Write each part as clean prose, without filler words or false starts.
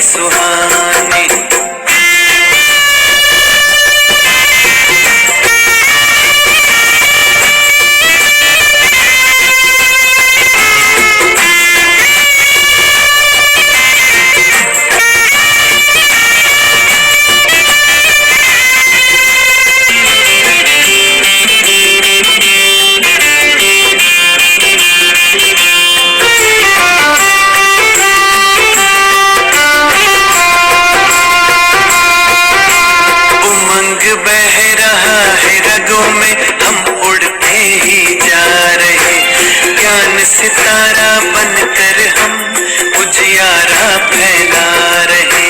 सुहाने। सितारा बनकर हम उजियारा फैला रहे।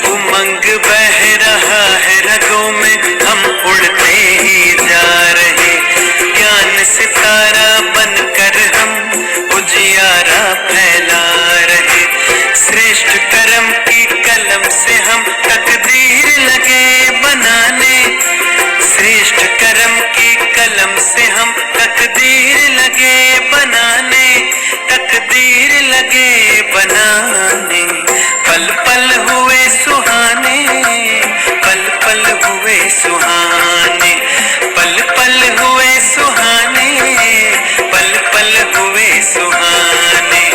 उमंग बह रहा है रगों में, हम उड़ते ही जा रहे। ज्ञान सितारा बनकर हम उजियारा फैला रहे। श्रेष्ठ कर्म की कलम से हम तकदीर लगे बनाने। श्रेष्ठ कर्म की कलम से हम तकदीर लगे बनाने। तकदीर लगे बनाने। पल पल हुए सुहाने, पल पल हुए सुहाने, पल पल हुए सुहाने, पल पल हुए सुहाने।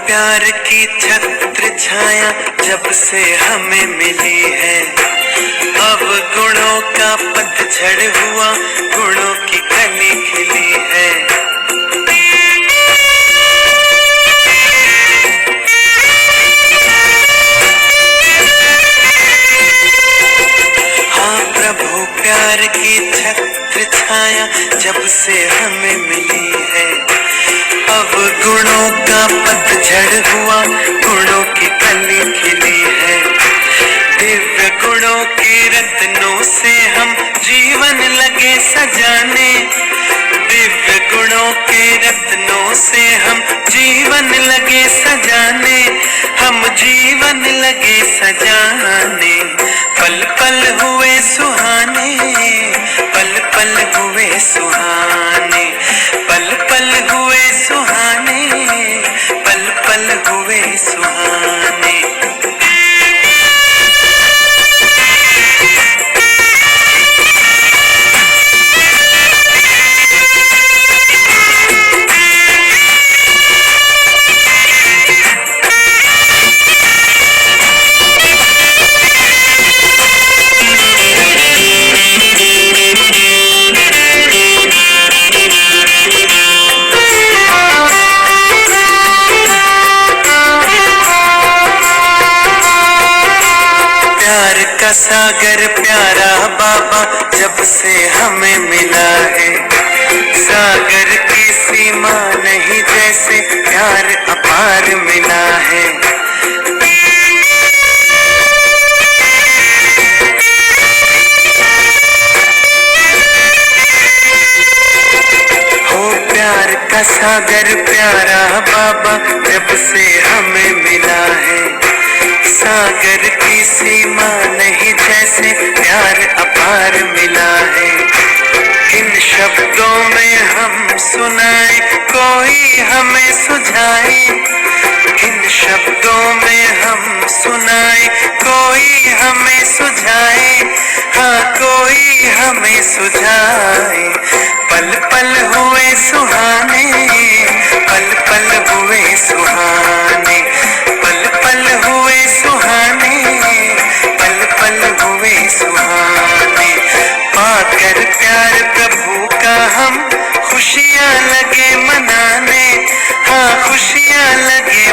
प्यार की छत्र छाया जब से हमें मिली है, अब गुणों का पतझड़ हुआ, गुणों की कली खिली है। हाँ प्रभु प्यार की छत्र छाया जब से हमें मिली है, अब गुणों का पतझड़ हुआ, गुणों की कली खिली है। दिव्य गुणों के रत्नों से हम जीवन लगे सजाने। दिव्य गुणों के रत्नों से हम जीवन लगे सजाने। हम जीवन लगे सजाने। पल पल हुए सुहाने, पल पल हुए सुहाने, पल पल हुए सुहाने, पल पल हुए सुहाने। सागर प्यारा बाबा जब से हमें मिला है, सागर की सीमा नहीं जैसे प्यार अपार मिला है। हो प्यार का सागर प्यारा बाबा जब से हमें मिला है, सागर की सीमा नहीं जैसे प्यार अपार मिला है। इन शब्दों में हम सुनाए कोई हमें सुझाए। इन शब्दों में हम सुनाए कोई हमें सुझाए। हाँ कोई हमें सुझाए। पल पल हुए सुहाने, पल पल हुए सुहाने, पल पल हुए सुहाने, पल पल हुए सुहाने। पाकर प्यार प्रभु का हम खुशियाँ लगे मनाने। हाँ खुशियाँ लगे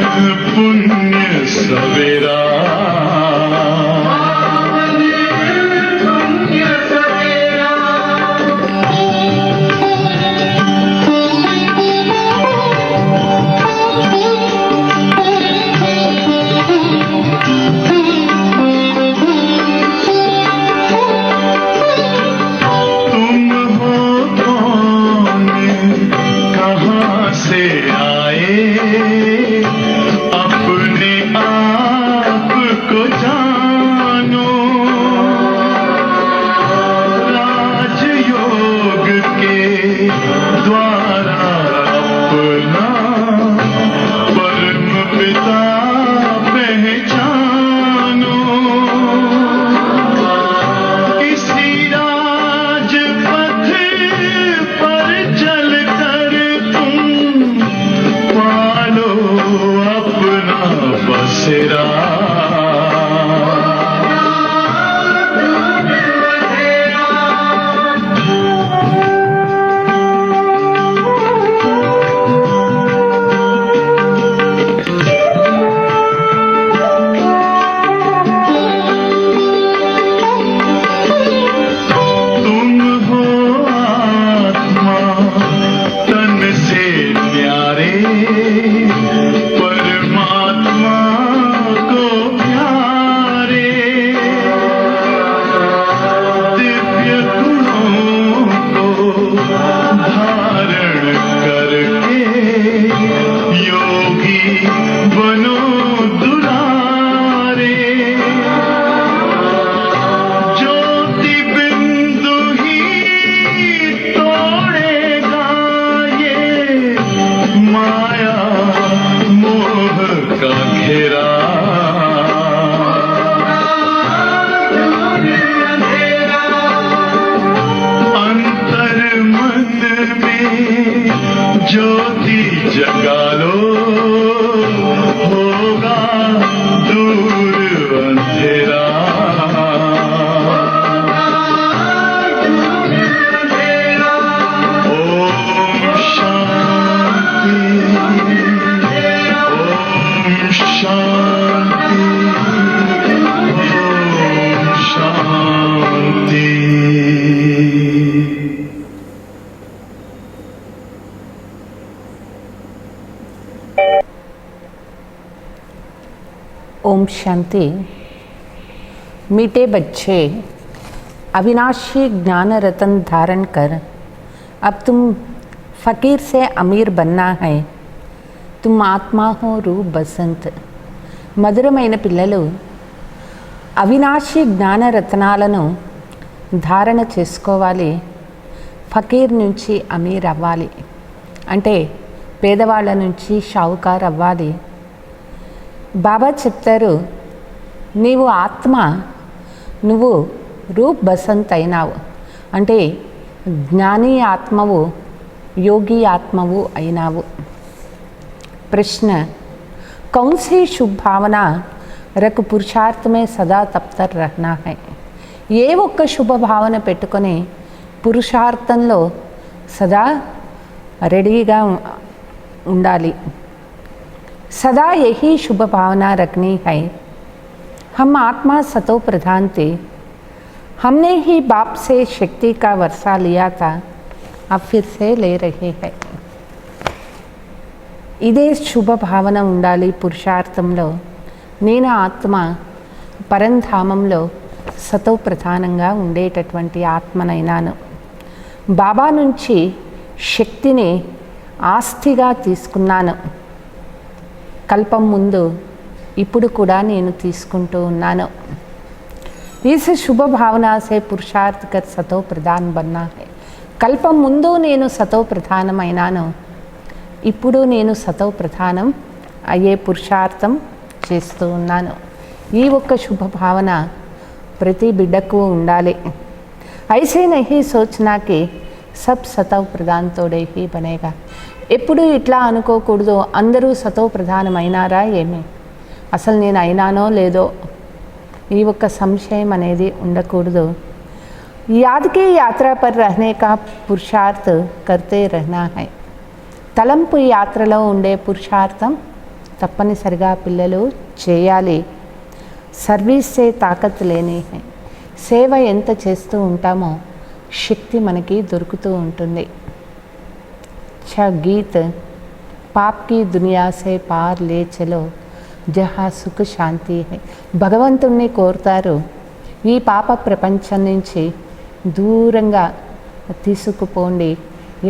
पुण्य सवेरा, ज्योति जगा लो, होगा दूर अंधेरा। ओम शांति, ओम शांति, ओम शांति। ओम शांति। मीठे बच्चे, अविनाशी ज्ञान रतन धारण कर अब तुम फ़कीर से अमीर बनना है। तुम आत्मा हो रूप बसंत। మధురమైన పిల్లలు, అవినాశి జ్ఞాన రత్నాలను ధారణ చేసుకోవాలి. ఫకీర్ నుంచి అమీర్ అవ్వాలి, అంటే పేదవాళ్ళ నుంచి షావుకార్ అవ్వాలి. బాబా చెప్తారు, నీవు ఆత్మ, నువ్వు రూప్ బసంత్ అయినావు, అంటే జ్ఞాని ఆత్మవు, యోగి ఆత్మవు అయినావు. ప్రశ్న, कौन सी शुभ भावना रख पुरुषार्थ में सदा तप्तर रहना है? ఏ ఒక్క శుభ భావన పెట్టుకొని పురుషార్థంలో సదా రెడీగా ఉండాలి. सदा यही शुभ भावना रखनी है। हम आत्मा सतो प्रधान थे, हमने ही बाप से शक्ति का वर्षा लिया था, अब फिर से ले रहे हैं. ఇదే శుభ భావన ఉండాలి పురుషార్థంలో. నేను ఆత్మ పరంధామంలో సతో ప్రధానంగా ఉండేటటువంటి ఆత్మనైనాను. బాబా నుంచి శక్తిని ఆస్తిగా తీసుకున్నాను. కల్పం ముందు, ఇప్పుడు కూడా నేను తీసుకుంటూ ఉన్నాను. इस शुभ भावना से पुरुषार्थ कर सतो प्रधान बनना है. కల్పం ముందు నేను సతో ప్రధానమైనాను, ఇప్పుడు నేను సతో ప్రధానం అయ్యే పురుషార్థం చేస్తూ ఉన్నాను. ఈ ఒక్క శుభ భావన ప్రతి బిడ్డకు ఉండాలి. ఐసే నహీ సోచనా కి సబ్ సతో ప్రధాన్ తోడే హీ బనేగా. ఎప్పుడు ఇట్లా అనుకోకూడదు, అందరూ సతో ప్రధానమైనారా ఏమి, అసలు నేను అయినానో లేదో, ఈ ఒక్క సంశయం అనేది ఉండకూడదు. యాద్ కి యాత్రా పర్ రహనే కా పురుషార్థ్ కర్తే రహనా హై. తలంపు యాత్రలో ఉండే పురుషార్థం తప్పనిసరిగా పిల్లలు చేయాలి. సర్వీస్ సే తాకత్ లేని హై. సేవ ఎంత చేస్తూ ఉంటామో శక్తి మనకి దొరుకుతూ ఉంటుంది. గీత్ పాప్ కి దునియా సే పార్ లే చలో జహా సుఖ శాంతి హై. భగవంతుణ్ణి కోరుతారు, ఈ పాప ప్రపంచం నుంచి దూరంగా తీసుకుపోండి,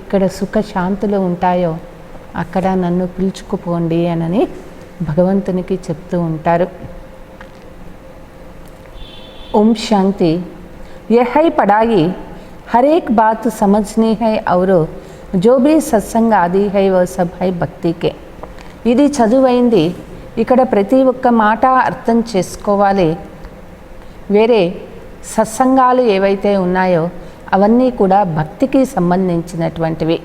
ఇక్కడ సుఖ శాంతులు ఉంటాయో అక్కడ నన్ను పిలుచుకుపోండి అని భగవంతునికి చెప్తూ ఉంటారు. ओम शांति. यह है पढ़ाई, हर एक बात समझनी है और जो भी सत्संग आदि है वह सब है భక్తి के. ఇది చదువైంది, ఇక్కడ ప్రతి ఒక్క మాట అర్థం చేసుకోవాలి. వేరే సత్సంగాలు ఏవైతే ఉన్నాయో అవన్నీ కూడా భక్తికి సంబంధించినటువంటివి.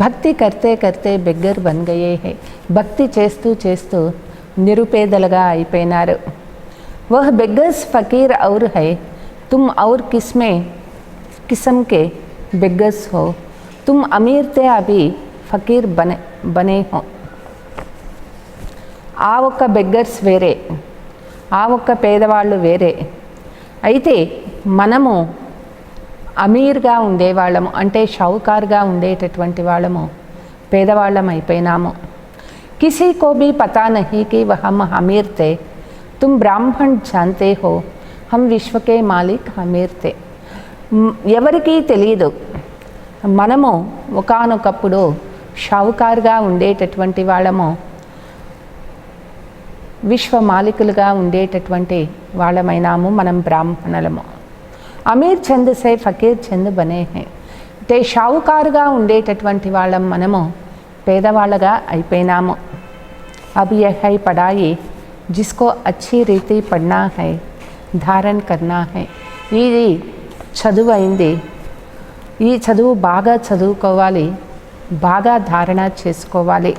భక్తి కర్తే కర్తే బెగ్గర్ బన్ గయే హై. భక్తి చేస్తూ చేస్తూ నిరుపేదలుగా అయిపోయినారు. वह बेगर्स फ़कीर और है, तुम और किस्म के बेगर्स हो. तुम अमीर थे अभी फ़कीर बने हो. ఆ ఒక్క బెగ్గర్స్ వేరే, ఆ ఒక్క పేదవాళ్ళు వేరే. అయితే మనము అమీర్గా ఉండేవాళ్ళము, అంటే షౌకార్గా ఉండేటటువంటి వాళ్ళము పేదవాళ్ళం అయిపోయినాము. కిసీ కో భీ పతా నహీ కి హమ్ అమీర్ తే, तुम ब्राह्मण जानते हो हम विश्व के मालिक अमीर थे. ఎవరికీ తెలియదు, మనము ఒకానొకప్పుడు షావుకారుగా ఉండేటటువంటి వాళ్ళము, విశ్వ మాలికులుగా ఉండేటటువంటి వాళ్ళమైనాము, మనం బ్రాహ్మణులము. అమీర్ చంద్ సే ఫకీర్ చంద్ బనే హై. అంటే షావుకారుగా ఉండేటటువంటి వాళ్ళం మనము పేదవాళ్ళగా అయిపోయినాము. అబ్ యహ్ హై పడాయి जिसको अच्छी रीति पढ़ना है, धारण करना है. ఇది చదువు అయింది, ఈ చదువు బాగా చదువుకోవాలి, బాగా ధారణ చేసుకోవాలి.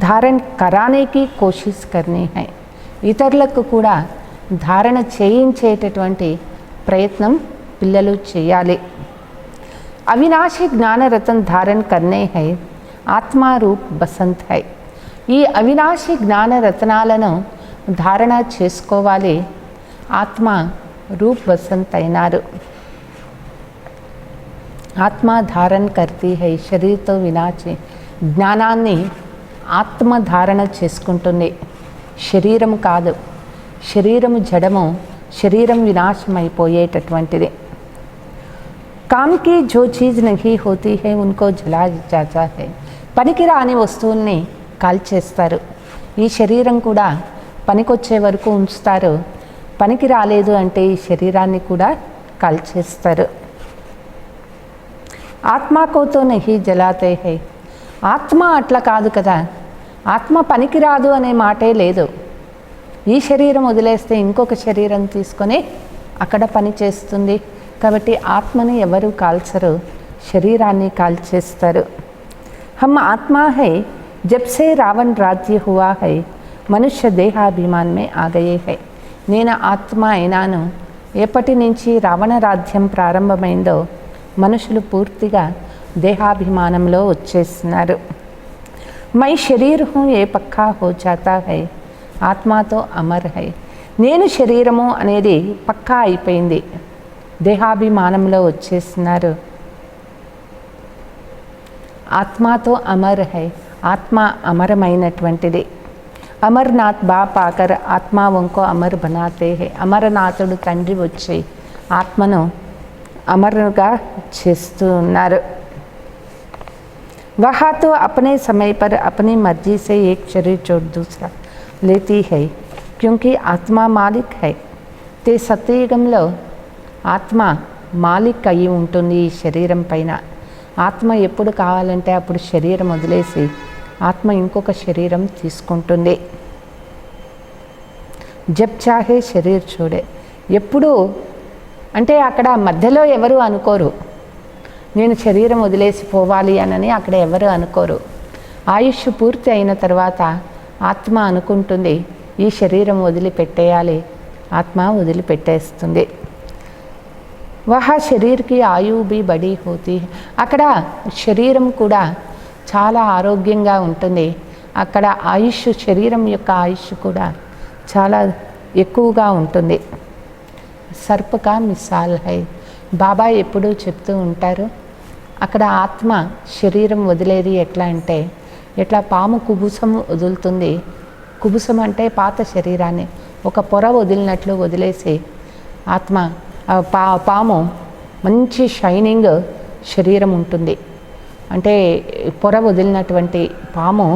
ధారణ కరానేకి కోషిష్ కర్నీ హై. ఇతరులకు కూడా ధారణ చేయించేటటువంటి ప్రయత్నం పిల్లలు చేయాలి. అవినాశి జ్ఞానరతన్ ధారణ కర్నే హై, ఆత్మారూప్ బసంత్ హై. ఈ అవినాశి జ్ఞాన రత్నాలను ధారణ చేసుకోవాలి. ఆత్మ రూప్ వసంత్ అయినారు. ఆత్మ ధారణ కర్తీ హై, శరీరతో వినాశి. జ్ఞానాన్ని ఆత్మ ధారణ చేసుకుంటుంది, శరీరం కాదు. శరీరము జడము, శరీరం వినాశం అయిపోయేటటువంటిది. కామ్కి జో చీజ్ నహీ హోతీ హై ఉన్కో జలా జాతా హై. పనికి రాని వస్తువుల్ని కాల్చేస్తారు. ఈ శరీరం కూడా పనికొచ్చే వరకు ఉంచుతారు, పనికి రాలేదు అంటే ఈ శరీరాన్ని కూడా కాల్చేస్తారు. ఆత్మకోతో నహి జలాతే హై. ఆత్మ అట్లా కాదు కదా, ఆత్మ పనికి రాదు అనే మాటే లేదు. ఈ శరీరం వదిలేస్తే ఇంకొక శరీరం తీసుకొని అక్కడ పని చేస్తుంది. కాబట్టి ఆత్మని ఎవరు కాల్చరు, శరీరాన్ని కాల్చేస్తారు. హమ్ ఆత్మా హై, जब से रावण राज्य हुआ है मनुष्य देहाभिमान में आ गए है. నేను ఆత్మ అయినాను, ఎప్పటి నుంచి రావణ రాజ్యం ప్రారంభమైందో మనుషులు పూర్తిగా దేహాభిమానంలో వచ్చేస్తున్నారు. మై శరీర్ హూ ఏ పక్కా హో జాతా హై, ఆత్మతో అమర్ హై. నేను శరీరము అనేది పక్కా అయిపోయింది, దేహాభిమానంలో వచ్చేస్తున్నారు. ఆత్మతో అమర్ హై, ఆత్మ అమరమైనటువంటిది. అమర్నాథ్ బాప్ ఆకర్ ఆత్మా వంకో అమర్ బనాతే హై. అమరనాథుడు తండ్రి వచ్చి ఆత్మను అమరుగా చేస్తూ ఉన్నారు. वहाँ तो अपने समय पर अपनी मर्जी से एक शरीर छोड़ दूसरा लेती है क्योंकि आत्मा मालिक है. ते సత్యయుగంలో ఆత్మ మాలిక్ అయి ఉంటుంది ఈ శరీరం పైన. ఆత్మ ఎప్పుడు కావాలంటే అప్పుడు శరీరం వదిలేసి ఆత్మ ఇంకొక శరీరం తీసుకుంటుంది. జబ్ చాహే శరీర్ చూడే. ఎప్పుడు అంటే అక్కడ మధ్యలో ఎవరు అనుకోరు, నేను శరీరం వదిలేసి పోవాలి అని అక్కడ ఎవరు అనుకోరు. ఆయుష్ పూర్తి అయిన తర్వాత ఆత్మ అనుకుంటుంది ఈ శరీరం వదిలిపెట్టేయాలి, ఆత్మ వదిలిపెట్టేస్తుంది. వహా శరీర్కి ఆయు బి బడి హోతీ. అక్కడ శరీరం కూడా చాలా ఆరోగ్యంగా ఉంటుంది, అక్కడ ఆయుష్, శరీరం యొక్క ఆయుష్ కూడా చాలా ఎక్కువగా ఉంటుంది. సర్పకా మిసాల్ హై, బాబా ఎప్పుడూ చెప్తూ ఉంటారు. అక్కడ ఆత్మ శరీరం వదిలేది ఎట్లా అంటే, ఎట్లా పాము కుబుసం వదులుతుంది. కుబుసం అంటే పాత శరీరాన్ని ఒక పొర వదిలినట్లు వదిలేసి ఆత్మ పాము మంచి షైనింగ్ శరీరం ఉంటుంది. అంటే పొర వదిలినటువంటి పాము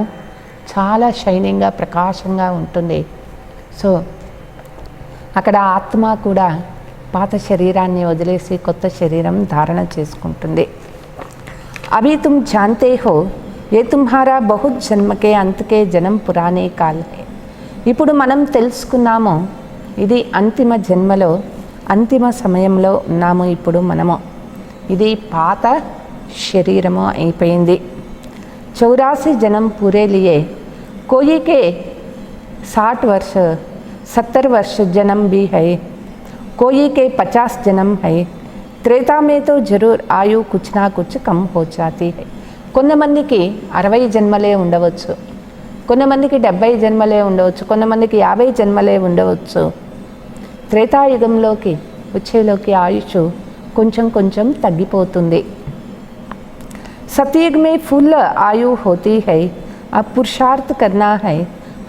చాలా షైనింగ్గా, ప్రకాశంగా ఉంటుంది. సో అక్కడ ఆత్మ కూడా పాత శరీరాన్ని వదిలేసి కొత్త శరీరం ధారణ చేసుకుంటుంది. అభి తుమ్ జాన్తే హో ఏ తుమ్హారా బహుత్ జన్మకే అంతకే జనం పురాణే కాల్ హై. ఇప్పుడు మనం తెలుసుకున్నాము, ఇది అంతిమ జన్మలో అంతిమ సమయంలో ఉన్నాము. ఇప్పుడు మనము ఇది పాత శరీరము అయిపోయింది. 84 జనం పూరే లియే కోయికే 60 वर्ष 70 वर्ष जन्म भी है, कोई के 50 जन्म है. त्रेता में तो जरूर आयु कुछ ना कुछ कम हो जाती है. కొంతమందికి 60 జన్మలే ఉండవచ్చు, కొంతమందికి 70 జన్మలే ఉండవచ్చు, కొంతమందికి 50 జన్మలే ఉండవచ్చు. త్రేతాయుగంలోకి వచ్చేలోకి ఆయుష్ కొంచెం కొంచెం తగ్గిపోతుంది. सतयुग में फुल आयु होती है. अब पुरुषार्थ करना है.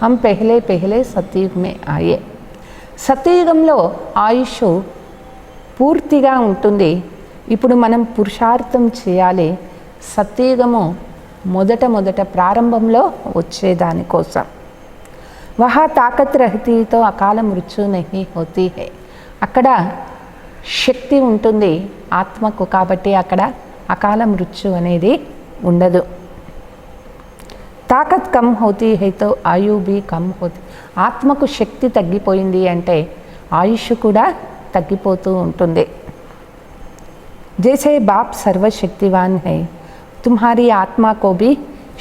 हम पहले पहले सतयुग में आए. సత్యయుగంలో ఆయుష్ పూర్తిగా ఉంటుంది. ఇప్పుడు మనం పురుషార్థం చేయాలి. సత్యయుగము మొదట ప్రారంభంలో వచ్చేదానికోసం. వహా తాకత్ రహితీతో అకాల మృత్యు నహీ హోతీ హై. అక్కడ శక్తి ఉంటుంది ఆత్మకు, కాబట్టి అక్కడ అకాల మృత్యు అనేది ఉండదు. తాకత్ కమ్ హోతీ హై తో ఆయు బి కమ్ హోతీ. ఆత్మకు శక్తి తగ్గిపోయింది అంటే ఆయుష్ కూడా తగ్గిపోతూ ఉంటుంది. జైసే బాప్ సర్వశక్తివాన్ హై, తుమ్హారీ ఆత్మా కో భీ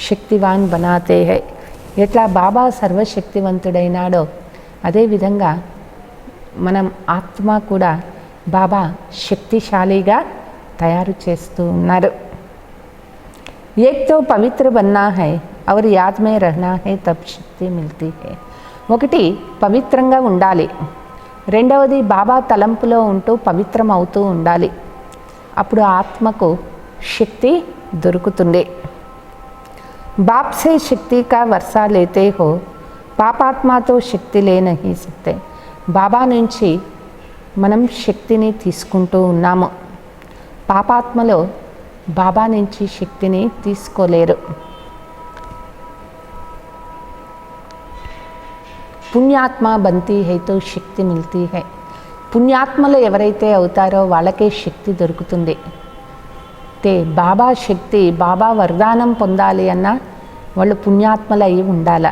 శక్తివాన్ బనాతే హై. ఎట్లా బాబా సర్వశక్తివంతుడైనాడో అదేవిధంగా మనం ఆత్మ కూడా బాబా శక్తిశాలిగా తయారు చేస్తూ ఉన్నారు. ఏక్ తో పవిత్ర బన్నా హై और याद में रहना है तब शक्ति मिलती है. ఒకటి పవిత్రంగా ఉండాలి, రెండవది బాబా తలంపులో ఉంటూ పవిత్రం అవుతూ ఉండాలి. అప్పుడు ఆత్మకు శక్తి దొరుకుతుంది. బాప్ సే శక్తి కా వర్షా లేతే హో, పాపాత్మతో శక్తి లే నహీ సక్తే. బాబా నుంచి మనం శక్తిని తీసుకుంటూ ఉన్నాము. పాపాత్మలో బాబా నుంచి శక్తిని తీసుకోలేరు. పుణ్యాత్మ బంతీ హై తో శక్తి మిల్తీ హై. పుణ్యాత్మలు ఎవరైతే అవుతారో వాళ్ళకే శక్తి దొరుకుతుంది. అంటే బాబా శక్తి, బాబా వరదానం పొందాలి అన్నా వాళ్ళు పుణ్యాత్మలు అయి ఉండాల.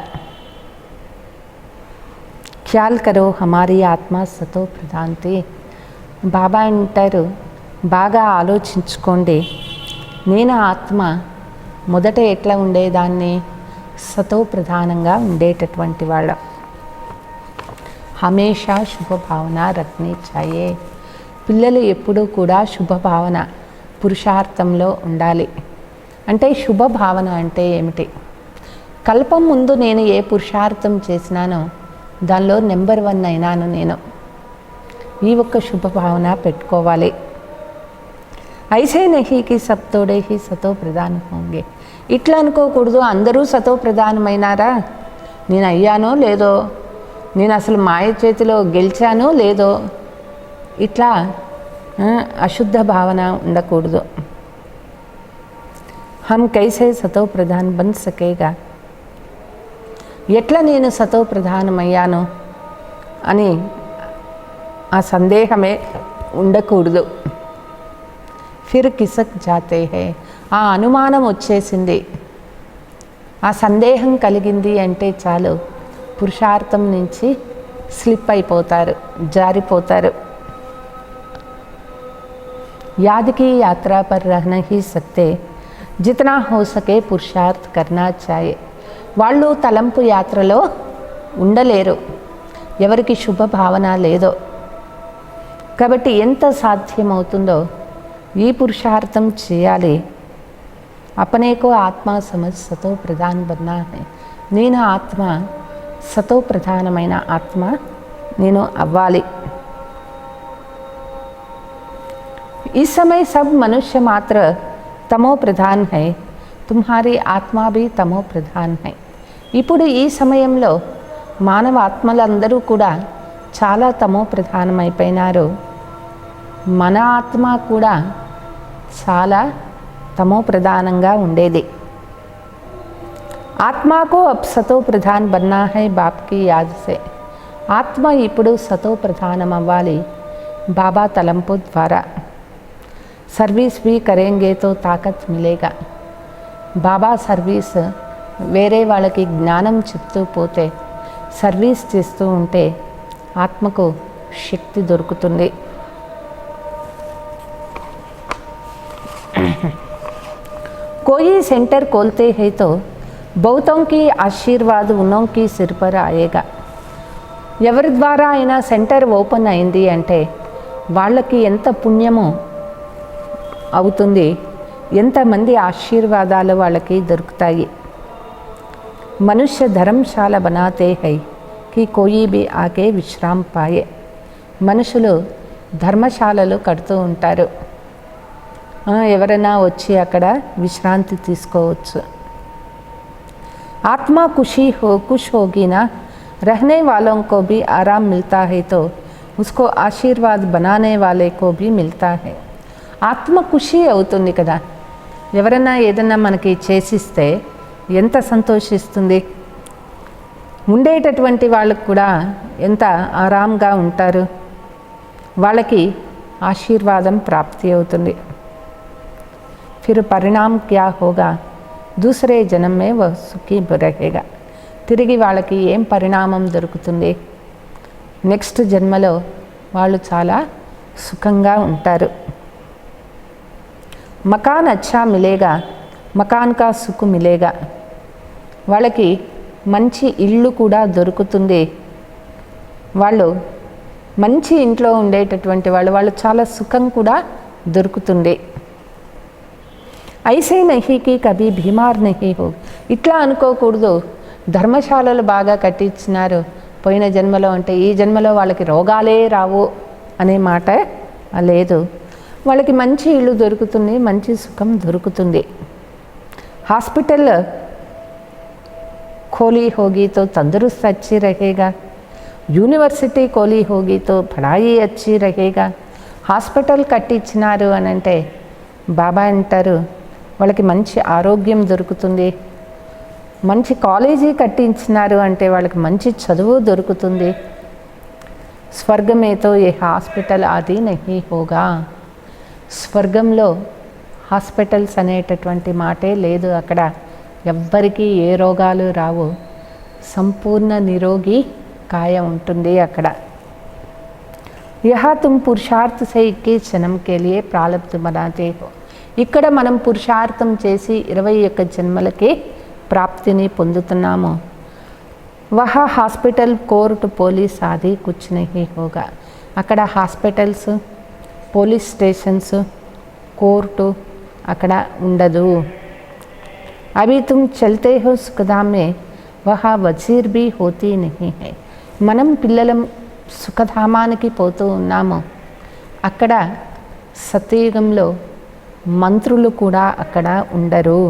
ఖ్యాల్ కరో హమారీ ఆత్మ సతో ప్రధాంతి. బాబా అంటారు, బాగా ఆలోచించుకోండి, నేను ఆత్మ మొదట ఎట్లా ఉండేదాన్ని, సతో ప్రధానంగా ఉండేటటువంటి వాళ్ళ. హమేషా శుభభావన రఖనీ చాయే. పిల్లలు ఎప్పుడూ కూడా శుభభావన, పురుషార్థంలో ఉండాలి. అంటే శుభభావన అంటే ఏమిటి? కల్పం ముందు నేను ఏ పురుషార్థం చేసినానో దానిలో నెంబర్ 1 అయినాను నేను. ఈ ఒక్క శుభభావన పెట్టుకోవాలి. ఐసే నహీ కి సబ్ తోడే హీ సతో ప్రధాన్ హోంగే. ఇట్లా అనుకోకూడదు, అందరూ సతో ప్రధానమైనారా, నేను అయ్యానో లేదో, నేను అసలు మాయ చేతిలో గెలిచానో లేదో, ఇట్లా అశుద్ధ భావన ఉండకూడదు. హమ్ కైసే సతో ప్రధాన్ బన్ సకేగా. ఎట్లా నేను సతో ప్రధానమయ్యాను అని ఆ సందేహమే ఉండకూడదు. ఫిర్ కిసక్ జాతే హై. ఆ అనుమానం వచ్చేసింది, ఆ సందేహం కలిగింది అంటే చాలు, పురుషార్థం నుంచి స్లిప్ అయిపోతారు, జారిపోతారు. याद की यात्रा पर रह नहीं सकते, जितना हो सके पुरुषार्थ करना चाहिए. వాళ్ళు తలంపు యాత్రలో ఉండలేరు ఎవరికి శుభ భావన లేదో. కాబట్టి ఎంత సాధ్యమవుతుందో ఈ పురుషార్థం చేయాలి. अपने को आत्मा समझ सतो प्रधान बनना है. నేను ఆత్మ సతో ప్రధానమైన ఆత్మ నేను అవ్వాలి. इस समय सब मनुष्य मात्र तमो प्रधान है, तुम्हारी आत्मा भी तमो प्रधान है. ఇప్పుడు ఈ సమయంలో మానవ ఆత్మలందరూ కూడా చాలా తమో ప్రధానమైపోయినారు. మన ఆత్మ కూడా చాలా తమో ప్రధానంగా ఉండేది. ఆత్మకు అబ్ సతో ప్రధాన్ బన్నా హై బాప్ కి యాద్ సే. ఆత్మ ఇప్పుడు సతో ప్రధానం అవ్వాలి బాబా తలంపు ద్వారా. సర్వీస్ भी करेंगे तो ताकत मिलेगा. బాబా సర్వీస్ వేరే వాళ్ళకి జ్ఞానం చెప్తూ పోతే, సర్వీస్ చేస్తూ ఉంటే ఆత్మకు శక్తి దొరుకుతుంది. कोई सेंटर खोलते हैं तो बहुतों की आशीर्वाद उन्हों की सिर पर आएगा. ఎవరి ద్వారా అయినా సెంటర్ ఓపెన్ అయింది అంటే వాళ్ళకి ఎంత పుణ్యమో అవుతుంది, ఎంతమంది ఆశీర్వాదాలు వాళ్ళకి దొరుకుతాయి. మనుష్య ధర్మశాల బనాతే హై కి కోయి బి ఆకే విశ్రామ్ పాయే. మనుషులు ధర్మశాలలు కడుతూ ఉంటారు, ఎవరైనా వచ్చి అక్కడ విశ్రాంతి తీసుకోవచ్చు. ఆత్మ खुश होगी ना, रहने वालों को भी आराम मिलता है तो उसको आशीर्वाद बनाने वाले को भी मिलता है. ఆత్మ ఖుషి అవుతుంది కదా, ఎవరైనా ఏదన్నా మనకి చేసిస్తే ఎంత సంతోషిస్తుంది. ఉండేటటువంటి వాళ్ళకు కూడా ఎంత ఆరాంగా ఉంటారు, వాళ్ళకి ఆశీర్వాదం ప్రాప్తి అవుతుంది. फिर परिणाम क्या होगा, दूसरे जन्म में वह सुखी रहेगा. తిరిగి వాళ్ళకి ఏం పరిణామం దొరుకుతుంది, నెక్స్ట్ జన్మలో వాళ్ళు చాలా సుఖంగా ఉంటారు. మకాన్ అచ్చా మిలేగా, మకాన్ కా సుఖ్ మిలేగా. వాళ్ళకి మంచి ఇల్లు కూడా దొరుకుతుంది. వాళ్ళు మంచి ఇంట్లో ఉండేటటువంటి వాళ్ళు చాలా సుఖం కూడా దొరుకుతుంది. ఐసే నహీకి కభీ బీమార్ నహీ హో. ఇట్లా అనుకోకూడదు, ధర్మశాలలు బాగా కట్టించినారు పోయిన జన్మలో అంటే ఈ జన్మలో వాళ్ళకి రోగాలే రావు అనే మాట లేదు. వాళ్ళకి మంచి ఇల్లు దొరుకుతుంది, మంచి సుఖం దొరుకుతుంది. హాస్పిటల్ खोली होगी तो तंदुरुस्त अच्छी रहेगा. యూనివర్సిటీ खोली होगी तो पढ़ाई अच्छी रहेगा. హాస్పిటల్ కట్టించినారు అని అంటే బాబా అంటారు వాళ్ళకి మంచి ఆరోగ్యం దొరుకుతుంది. మంచి కాలేజీ కట్టించినారు అంటే వాళ్ళకి మంచి చదువు దొరుకుతుంది. స్వర్గమేతో ఏ హాస్పిటల్ ఆది నహీ హోగా. స్వర్గంలో హాస్పిటల్స్ అనేటటువంటి మాటే లేదు. అక్కడ ఎవ్వరికీ ఏ రోగాలు రావు, సంపూర్ణ నిరోగి కాయ ఉంటుంది అక్కడ. యహా తుమ్ పురుషార్థ సే 21 జన్మ కే లియే ప్రారబ్ధ బనాతే హో. ఇక్కడ మనం పురుషార్థం చేసి 21 జన్మలకి ప్రాప్తిని పొందుతున్నాము. వహా హాస్పిటల్, కోర్టు, పోలీస్ ఆది కుచ్ నహీ హోగా. అక్కడ హాస్పిటల్స్, పోలీస్ స్టేషన్స్, కోర్టు అక్కడ ఉండదు. అవి తుమ్ చల్తే హో సుఖధామ్ మే వహా వజీర్ భీ హోతీ నహీ హై. మనం పిల్లలం సుఖధామానికి పోతూ ఉన్నాము, అక్కడ సత్యయుగంలో మంత్రులు కూడా అక్కడ ఉండరు.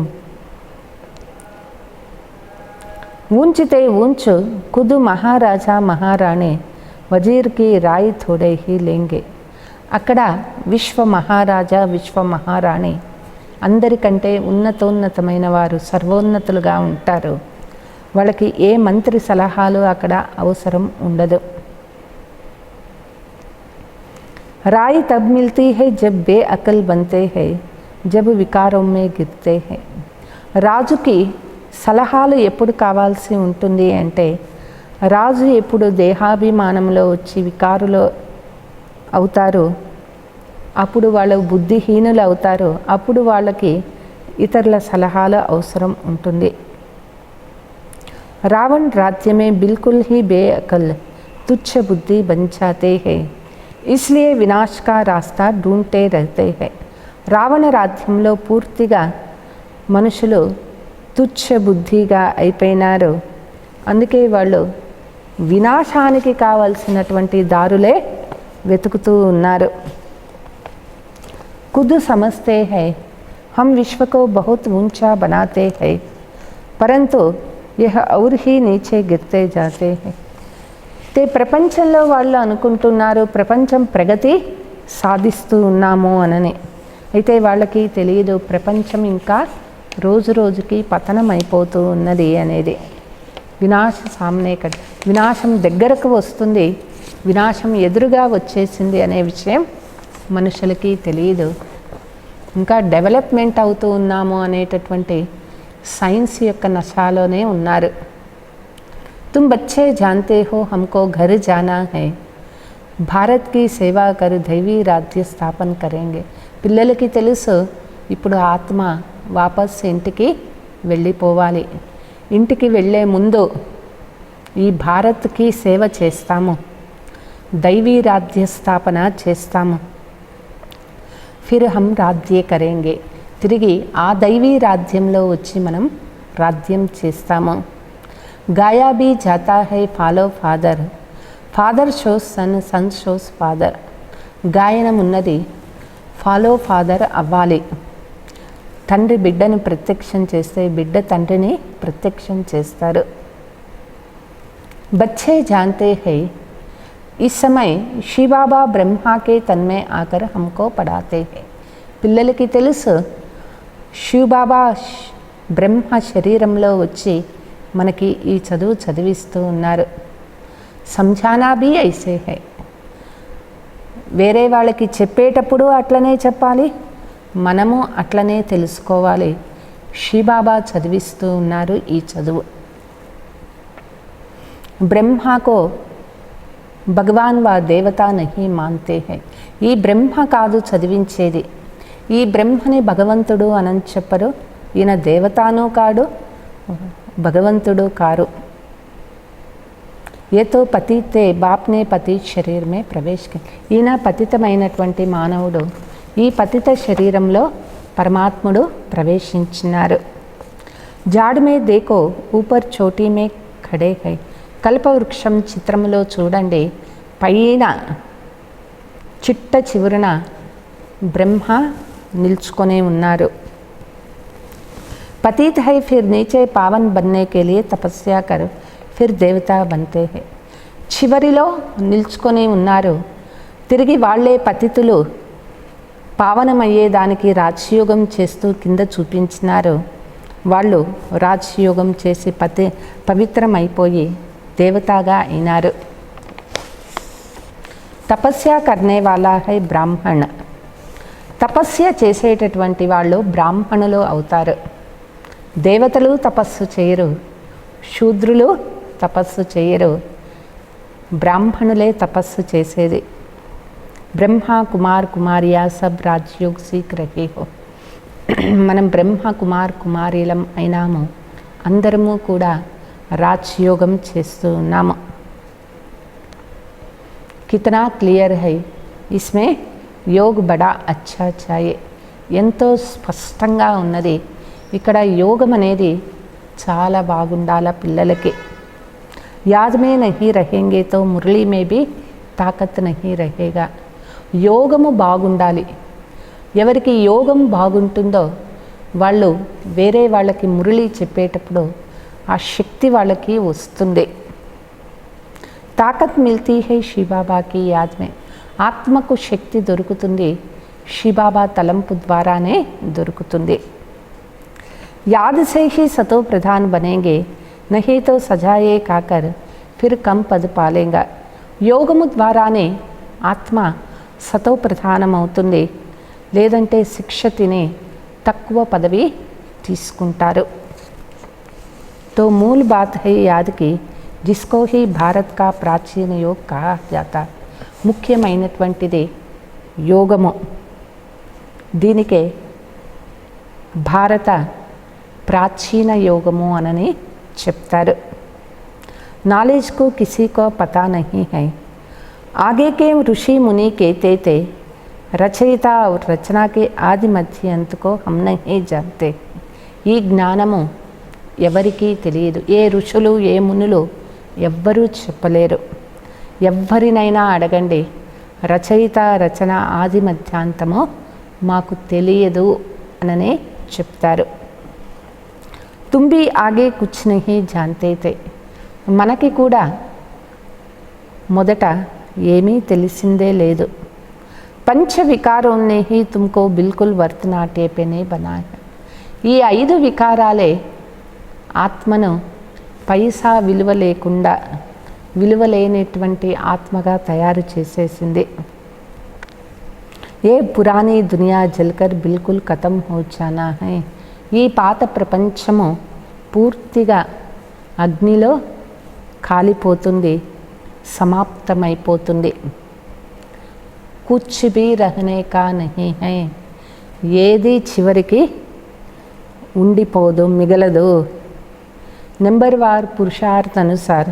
ఊంచితే ఊంచు కుదు మహారాజా మహారాణి వజీర్కి రాయి థోడే హీ లేంగే. అక్కడ విశ్వ మహారాజా, విశ్వ మహారాణి అందరికంటే ఉన్నతోన్నతమైన వారు, సర్వోన్నతులుగా ఉంటారు. వాళ్ళకి ఏ మంత్రి సలహాలు అక్కడ అవసరం ఉండదు. రాయి తబ్ మిల్తీ హై జబ్ బే అకల్ బంతే హై, జబ్ వికారం మే గిర్తే హై. రాజుకి సలహాలు ఎప్పుడు కావాల్సి ఉంటుంది అంటే రాజు ఎప్పుడు దేహాభిమానంలో వచ్చి వికారులు అవుతారు, అప్పుడు వాళ్ళు బుద్ధిహీనులు అవుతారు, అప్పుడు వాళ్ళకి ఇతరుల సలహాలు అవసరం ఉంటుంది. రావణ్ రాజ్యమే బిల్కుల్ హీ బేఅకల్ తుచ్చ బుద్ధి బన్ జాతే హై, ఇస్లియే వినాశ్ కా రాస్తా ఢూంఢతే రహతే హై. రావణ రాజ్యంలో పూర్తిగా మనుషులు తుచ్చ బుద్ధిగా అయిపోయినారు. అందుకే వాళ్ళు వినాశానికి కావలసినటువంటి దారులే వెతుకుతూ ఉన్నారు. खुद समझते हैं हम विश्व को बहुत ऊंचा बनाते हैं, परंतु यह और ही नीचे गिरते जाते हैं. ప్రపంచంలో వాళ్ళు అనుకుంటున్నారు ప్రపంచం ప్రగతి సాధిస్తూ ఉన్నాము అనని. అయితే వాళ్ళకి తెలియదు ప్రపంచం ఇంకా రోజు రోజుకి పతనం అయిపోతూ ఉన్నది అనేది. వినాశం దగ్గరకు వస్తుంది, వినాశం ఎదురుగా వచ్చేసింది అనే విషయం మనుషులకి తెలియదు. ఇంకా డెవలప్మెంట్ అవుతూ ఉన్నాము అనేటటువంటి సైన్స్ యొక్క నశాలోనే ఉన్నారు. तुम बच्चे जानते हो हमको घर जाना है, भारत की सेवा कर दैवी राज्य स्थापन करेंगे. పిల్లలకి తెలుసు ఇప్పుడు ఆత్మ వాపస్ ఇంటికి వెళ్ళిపోవాలి. ఇంటికి వెళ్ళే ముందు ఈ భారత్కి సేవ చేస్తాము, దైవీ రాజ్య స్థాపన చేస్తాము. ఫిర్ హమ్ రాజ్య కరేంగే, తిరిగి ఆ దైవీ రాజ్యంలో వచ్చి మనం రాజ్యం చేస్తాము. गाया भी जाता है follow father, father shows son, son shows father. గాయనం ఉన్నది ఫాలో ఫాదర్ అవ్వాలి. తండ్రి బిడ్డను ప్రత్యక్షం చేస్తే బిడ్డ తండ్రిని ప్రత్యక్షం చేస్తారు. बच्चे जानते हैं इस समय शिव बाबा ब्रह्मा के तन में आकर हमको पढ़ाते हैं. పిల్లలకి తెలుసు శివబాబా బ్రహ్మ శరీరంలో వచ్చి మనకి ఈ చదువు చదివిస్తూ ఉన్నారు. సంజానా బీ ఐసే హై, వేరే వాళ్ళకి చెప్పేటప్పుడు అట్లనే చెప్పాలి, మనము అట్లనే తెలుసుకోవాలి. శివబాబా చదివిస్తూ ఉన్నారు ఈ చదువు. బ్రహ్మకో భగవాన్ వా దేవత నహీ మాన్తే హై, ఈ బ్రహ్మ కాదు చదివించేది, ఈ బ్రహ్మని భగవంతుడు అని చెప్పరు, ఈయన దేవతాను కాడు భగవంతుడు కారు. ఏతో పతితే బాప్నే పతి శరీరమే ప్రవేశించి, ఈయన పతితమైనటువంటి మానవుడు, ఈ పతిత శరీరంలో పరమాత్ముడు ప్రవేశించినారు. జాడ్ మే దేకో ఊపర్ చోటీ మే ఖడే హై, కల్పవృక్షం చిత్రంలో చూడండి, పైన చిట్ట చివరన బ్రహ్మ నిల్చుకొని ఉన్నారు. पतित है फिर नीचे पावन बनने के लिए तपस्या कर फिर देवता बनते हैं. చివరిలో నిల్చుకొని ఉన్నారు, తిరిగి వాళ్ళే పతితులు పావనమయ్యేదానికి రాజయోగం చేస్తూ కింద చూపించినారు. వాళ్ళు రాజయోగం చేసి పవిత్రమైపోయి దేవతగా అయినారు. తపస్య కర్నే వాలా హై బ్రాహ్మణ, తపస్య చేసేటటువంటి వాళ్ళు బ్రాహ్మణులు అవుతారు. దేవతలు తపస్సు చేయరు, శూద్రులు తపస్సు చేయరు, బ్రాహ్మణులే తపస్సు చేసేది. బ్రహ్మ కుమార్ కుమారియా సబ్ రాజయోగ్ సీక్ రహే హో, మనం బ్రహ్మ కుమార్ కుమారీలం అయినాము, అందరము కూడా రాజయోగం చేస్తూ ఉన్నాము. కితనా క్లియర్ హై ఇస్మే యోగ్ బడా అచ్చా చాయే, ఎంతో స్పష్టంగా ఉన్నది. ఇక్కడ యోగం అనేది చాలా బాగుండాల పిల్లలకి. యాద్ మే నహీ రహేంగే తో మురళీ మే బీ తాకత్ నహీ రహేగా, యోగము బాగుండాలి. ఎవరికి యోగం బాగుంటుందో వాళ్ళు వేరే వాళ్ళకి మురళి చెప్పేటప్పుడు ఆ శక్తి వాళ్ళకి వస్తుంది. తాకత్ మిల్తీ హై శివబాబాకి యాద్ మే, ఆత్మకు శక్తి దొరుకుతుంది శివబాబా తలంపు ద్వారానే దొరుకుతుంది. याद से ही सतो प्रधान बनेंगे, नहीं तो सजाए खाकर फिर कम पद पालेगा. యోగము ద్వారానే ఆత్మ సతో ప్రధానమవుతుంది, లేదంటే శిక్ష తిని తక్కువ పదవి తీసుకుంటారు. तो मूल बात है याद की जिसको ही भारत का प्राचीन योग कहा जाता. ముఖ్యమైనటువంటిది యోగము, దీనికే భారత ప్రాచీన యోగము అనని చెప్తారు. నాలెడ్జ్ को किसी को पता नहीं है, आगे के ऋषि मुनि कहते थे రచయిత రచన के आदि मध्य अंत को हम नहीं जानते. ఈ జ్ఞానము ఎవరికీ తెలియదు. ఏ ఋషులు ఏ మునులు ఎవ్వరూ చెప్పలేరు. ఎవ్వరినైనా అడగండి, రచయిత రచన ఆది మధ్యాంతమో మాకు తెలియదు అననే చెప్తారు. తుమ్ భీ ఆగే కుచ్ నహీ జాన్తే తే. మనకి కూడా మొదట ఏమీ తెలిసిందే లేదు. పంచ వికారోన్నే హీ తుమ్కో బిల్కుల్ వర్తనాట్యే పే నే బనాయ. ఈ 5 వికారాలే ఆత్మను పైసా విలువ లేకుండా, విలువలేనటువంటి ఆత్మగా తయారు చేసేసింది. ఏ పురాణీ దునియా జల్కర్ బిల్కుల్ ఖతం హో జానా హై. ఈ పాత ప్రపంచము పూర్తిగా అగ్నిలో కాలిపోతుంది, సమాప్తమైపోతుంది. కుచ్ భీ రహనే కా నహీ హై. ఏది చివరికి ఉండిపోదు, మిగలదు. నెంబర్వార్ పురుషార్థ అనుసార్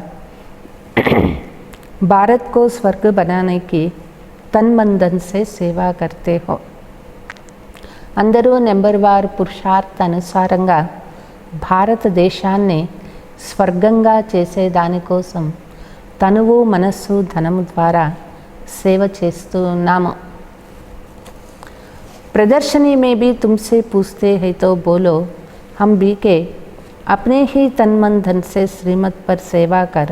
భారత్ కో స్వర్గ బనానే కి తన్ మన్ ధన్ సే సేవా కర్తే హో. అందరూ నెంబర్వార్ పురుషార్థ అనుసారంగా భారతదేశాన్ని స్వర్గంగా చేసే దానికోసం తనువు మనస్సు ధనము ద్వారా సేవ చేస్తూ ఉన్నాము. प्रदर्शनी में भी तुमसे पूछते हैं तो बोलो, हम भी के अपने ही तन मन धन से श्रीमत पर सेवा कर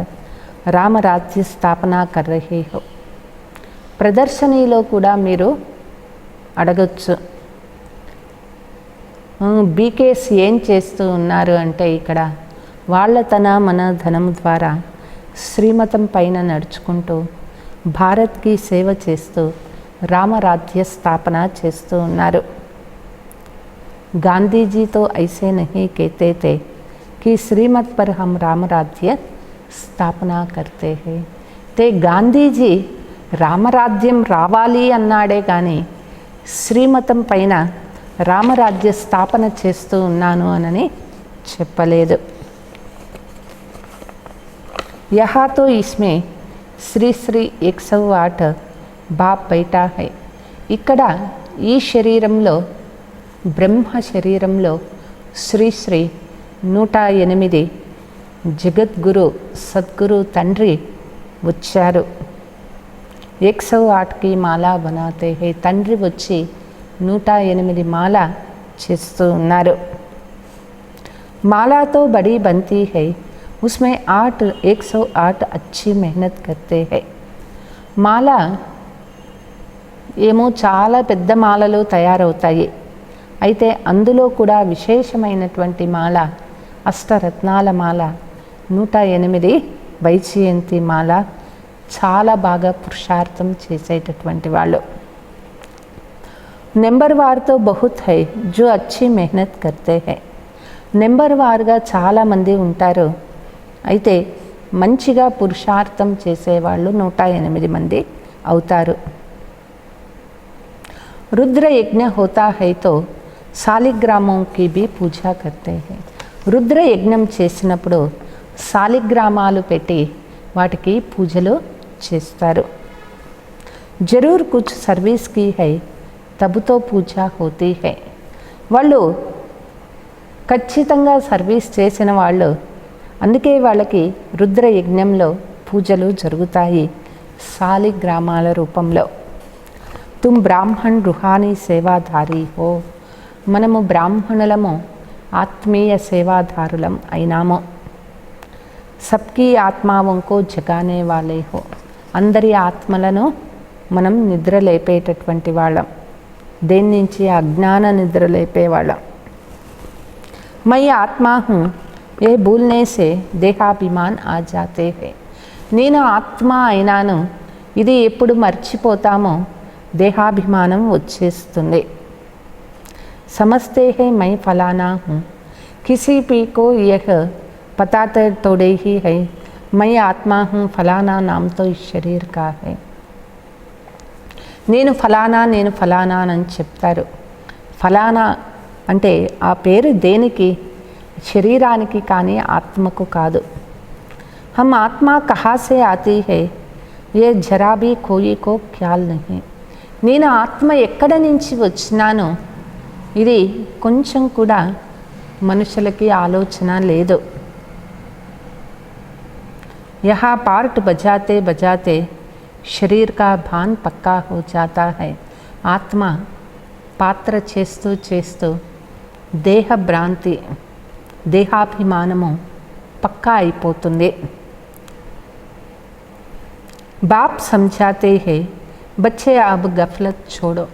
राम राज्य స్థాపన कर रहे हो. ప్రదర్శనీలో కూడా మీరు అడగచ్చు, బీకేస్ ఏం చేస్తూ ఉన్నారు అంటే, ఇక్కడ వాళ్ళ తన మన ధనం ద్వారా శ్రీమతం పైన నడుచుకుంటూ భారత్కి సేవ చేస్తూ రామరాజ్య స్థాపన చేస్తూ ఉన్నారు. గాంధీజీతో ఐసే నహీ कहते थे कि श्रीमत पर हम రామరాజ్య స్థాపన करते हैं. తే గాంధీజీ రామరాజ్యం రావాలి అన్నాడే కానీ శ్రీమతం పైన రామరాజ్య స్థాపన చేస్తూ ఉన్నాను అనని చెప్పలేదు. यहाँ तो इसमें శ్రీ శ్రీ 108 బాప్ బైఠా హై. ఇక్కడ ఈ శరీరంలో, బ్రహ్మ శరీరంలో శ్రీ శ్రీ 108 జగద్గురు సద్గురు తండ్రి వచ్చారు. 108కి మాలా బనాతే హై. తండ్రి వచ్చి 108 మాల చేస్తూ ఉన్నారు. మాలాతో బడి బంతీ హై, उसमें 108 अच्छी मेहनत करते हैं. మాల ఏమో చాలా పెద్ద మాలలు తయారవుతాయి. అయితే అందులో కూడా విశేషమైనటువంటి మాల అష్టరత్నాల మాల, 108 వైజయంతి మాల చాలా బాగా పురుషార్థం చేసేటటువంటి వాళ్ళు. నెంబర్ వార్తో బహుత్ హై జో అచ్చి మెహనత్ కర్తే హై. నెంబర్ వారుగా చాలామంది ఉంటారు, అయితే మంచిగా పురుషార్థం చేసేవాళ్ళు 108 మంది అవుతారు. रुद्र यज्ञ होता है तो శాలిగ్రామం की भी पूजा करते हैं. రుద్ర యజ్ఞం చేసినప్పుడు శాలిగ్రామాలు పెట్టి వాటికి పూజలు చేస్తారు. జరూర్ కుచ్ సర్వీస్ की है तब तो पूजा होती है. వాళ్ళు ఖచ్చితంగా సర్వీస్ చేసిన వాళ్ళు, అందుకే వాళ్ళకి రుద్ర యజ్ఞంలో పూజలు జరుగుతాయి శాలిగ్రామాల రూపంలో. తుమ్ బ్రాహ్మణ్ రుహానీ సేవాధారి హో. మనము బ్రాహ్మణులము, ఆత్మీయ సేవాదారులం అయినాము. సబ్కీ ఆత్మావంకో జగానే వాలే హో. అందరి ఆత్మలను మనం నిద్ర లేపేటటువంటి వాళ్ళం. దేని నుంచి? అజ్ఞాన నిద్ర లేపేవాళ్ళం. మై ఆత్మా హూ ఏ భూల్నే సే దేహాభిమాన్ ఆ జాతే హే. నేను ఆత్మ అయినాను, ఇది ఎప్పుడు మర్చిపోతామో దేహాభిమానం వచ్చేస్తుంది. సమస్తే హై మై ఫలానా హూ, కిసీ పీ కో యహ్ పతా తోడే హీ హై మై ఆత్మా హూ ఫలానా నామ్తో ఈ శరీర్ కా హై. నేను ఫలానా అని చెప్తారు. ఫలానా అంటే ఆ పేరు దేనికి? శరీరానికి, కానీ ఆత్మకు కాదు. హమ్ ఆత్మా కహా సే ఆతీ హై ఏ జరా భీ కోయి కో ఖ్యాల్ నహీ. నేను ఆత్మ ఎక్కడ నుంచి వచ్చినానో ఇది కొంచెం కూడా మనుషులకి ఆలోచన లేదు. यहाँ पार्ट बजाते बजाते शरीर का भान पक्का हो जाता है. ఆత్మ పాత్ర చేస్తూ చేస్తూ దేహ భ్రాంతి, దేహాభిమానము పక్కా అయిపోతుంది. బాప్ సమझाते हैं बच्चे अब गफलत छोड़ो.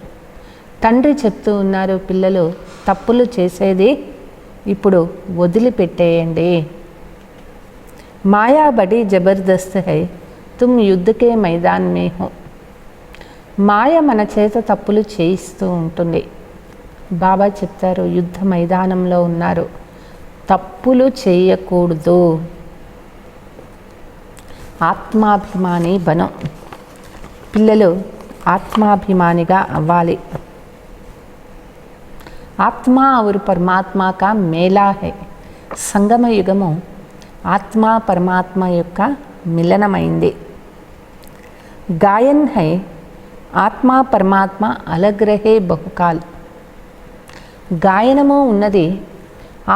తండ్రి చెప్తూ ఉన్నారు, పిల్లలు తప్పులు చేసేది ఇప్పుడు వదిలిపెట్టేయండి. మాయా బడి జబర్దస్త్ హై, తుమ్ యుద్ధ కే మైదాన్ మే హో. మాయ మన చేత తప్పులు చేయిస్తూ ఉంటుంది. బాబా చెప్తారు, యుద్ధ మైదానంలో ఉన్నారు, తప్పులు చేయకూడదు. ఆత్మాభిమాని బనం. పిల్లలు ఆత్మాభిమానిగా అవ్వాలి. ఆత్మ और పరమాత్మ का మేళా है. సంగమ యుగము ఆత్మ పరమాత్మ యొక్క మిలనమైంది. గాయన్ హై, ఆత్మ పరమాత్మ అలగ్ రహే బహుకాల్. గాయనము ఉన్నది,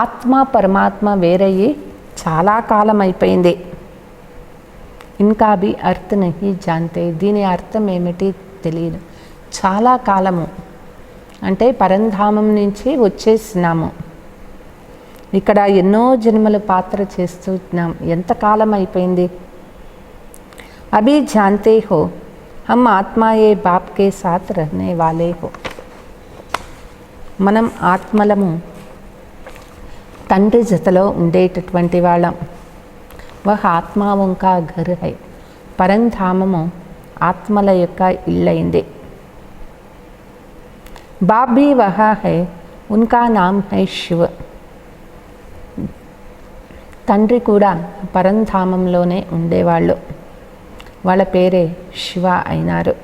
ఆత్మ పరమాత్మ వేరయ్యి చాలా కాలం అయిపోయింది. ఇన్కా భీ అర్థ నహీ జాన్తే. దీని అర్థం ఏమిటి తెలియదు. చాలా కాలము అంటే పరంధామం నుంచి వచ్చేసినాము, ఇక్కడ ఎన్నో జన్మలు పాత్ర చేస్తున్నాం. ఎంతకాలం అయిపోయింది. అభి జాన్తే హో హమ్ ఆత్మాయే బాప్ కే సాత్ రహనే వాలే హో. మనం ఆత్మలము తండ్రి జతలో ఉండేటటువంటి వాళ్ళం. వహ ఆత్మావంకా ఘర్ హై. పరంధామము ఆత్మల యొక్క ఇల్లైంది. बाप भी वहाँ है, उनका नाम है शिव. తండ్రి కూడా పరంధామంలోనే ఉండేవాళ్ళు, వాళ్ళ పేరే శివ అయినారు.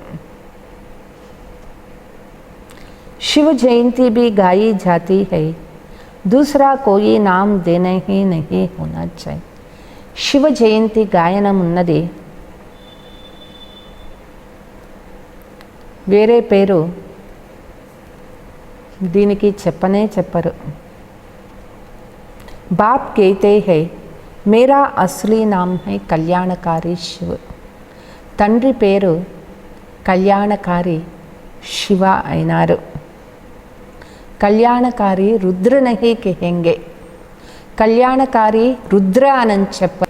शिव जयंती भी गाई जाती है, दूसरा कोई नाम देना ही नहीं होना चाहिए. శివ జయంతి గాయనం ఉన్నది, వేరే పేరు దీనికి చెప్పనే చెప్పరు. బాప్ कहते हैं मेरा असली नाम है కళ్యాణకారి శివ. తండ్రి పేరు కళ్యాణకారి శివ అయినారు. కళ్యాణకారి రుద్ర నహీ కహెంగే. కళ్యాణకారి రుద్ర అని చెప్ప.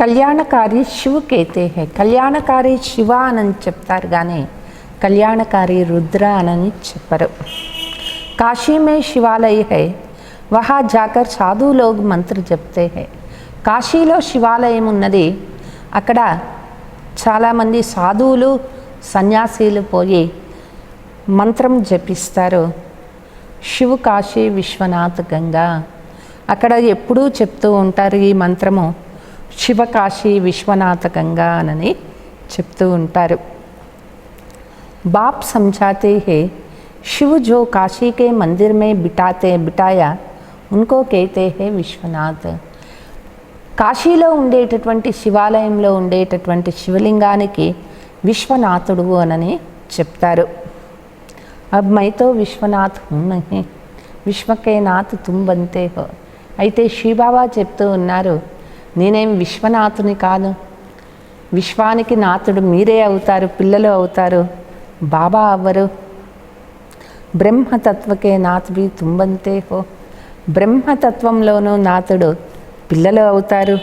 కళ్యాణకారి శివ कहते हैं. కళ్యాణకారి శివ అని చెప్తారు కానీ కళ్యాణకారి రుద్ర అని చెప్పరు. కాశీ మే శివాలయ है, वहाँ जाकर साधु लोग मंत्र जपते हैं. కాశీలో శివాలయం ఉన్నది, అక్కడ చాలామంది సాధువులు సన్యాసీలు పోయి మంత్రం జపిస్తారు. శివ కాశీ విశ్వనాథ్ గంగా. అక్కడ ఎప్పుడూ చెప్తూ ఉంటారు ఈ మంత్రము, శివ కాశీ విశ్వనాథ గంగా అని చెప్తూ ఉంటారు. बाप समझाते हैं शिव जो काशी के मंदिर में बिठाया उनको कहते हैं విశ్వనాథ్. కాశీలో ఉండేటటువంటి శివాలయంలో ఉండేటటువంటి శివలింగానికి విశ్వనాథుడు అని చెప్తారు. అబ్ మైతో విశ్వనాథ్ హూ నహీ, విశ్వకే నాథ్ తుమ్ బంతే హో. అయితే శ్రీబాబా చెప్తూ ఉన్నారు, నేనేం విశ్వనాథుని కాదు, విశ్వానికి నాథుడు మీరే అవుతారు, పిల్లలు అవుతారు, బాబా అవ్వరు. బ్రహ్మతత్వకే నాథ్ भी तुम बनते हो. బ్రహ్మతత్వంలోనూ నాథుడు పిల్లలు అవుతారు.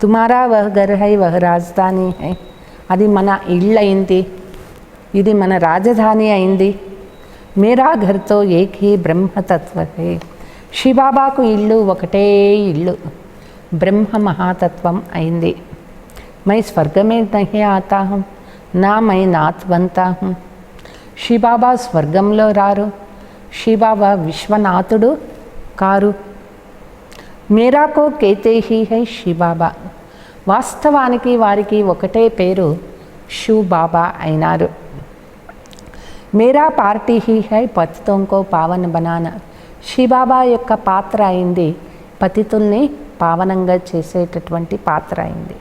తుమారా వహ ఘర్ హై వహ రాజధాని హై. అది మన ఇల్లు అయింది, ఇది మన రాజధాని అయింది. మేరా ఘర్తో ఏక్ హీ బ్రహ్మతత్వ హై. శ్రీబాబాకు ఇల్లు ఒకటే ఇల్లు, బ్రహ్మ మహాతత్వం అయింది. మై స్వర్గమే నహీ ఆతా హూం, నా మై నాథ్ బంతా హూం. శ్రీబాబా స్వర్గంలో రారు, శ్రీబాబా విశ్వనాథుడు కారు. మేరాకో కేతే హీ హై శ్రీబాబా. వాస్తవానికి వారికి ఒకటే పేరు శివ్ బాబా అయినారు. మేరా పార్టీ హీ హై పతితోంకో పావన బనానా. శ్రీబాబా యొక్క పాత్ర అయింది పతితుల్ని పావనంగా చేసేటటువంటి పాత్ర అయింది.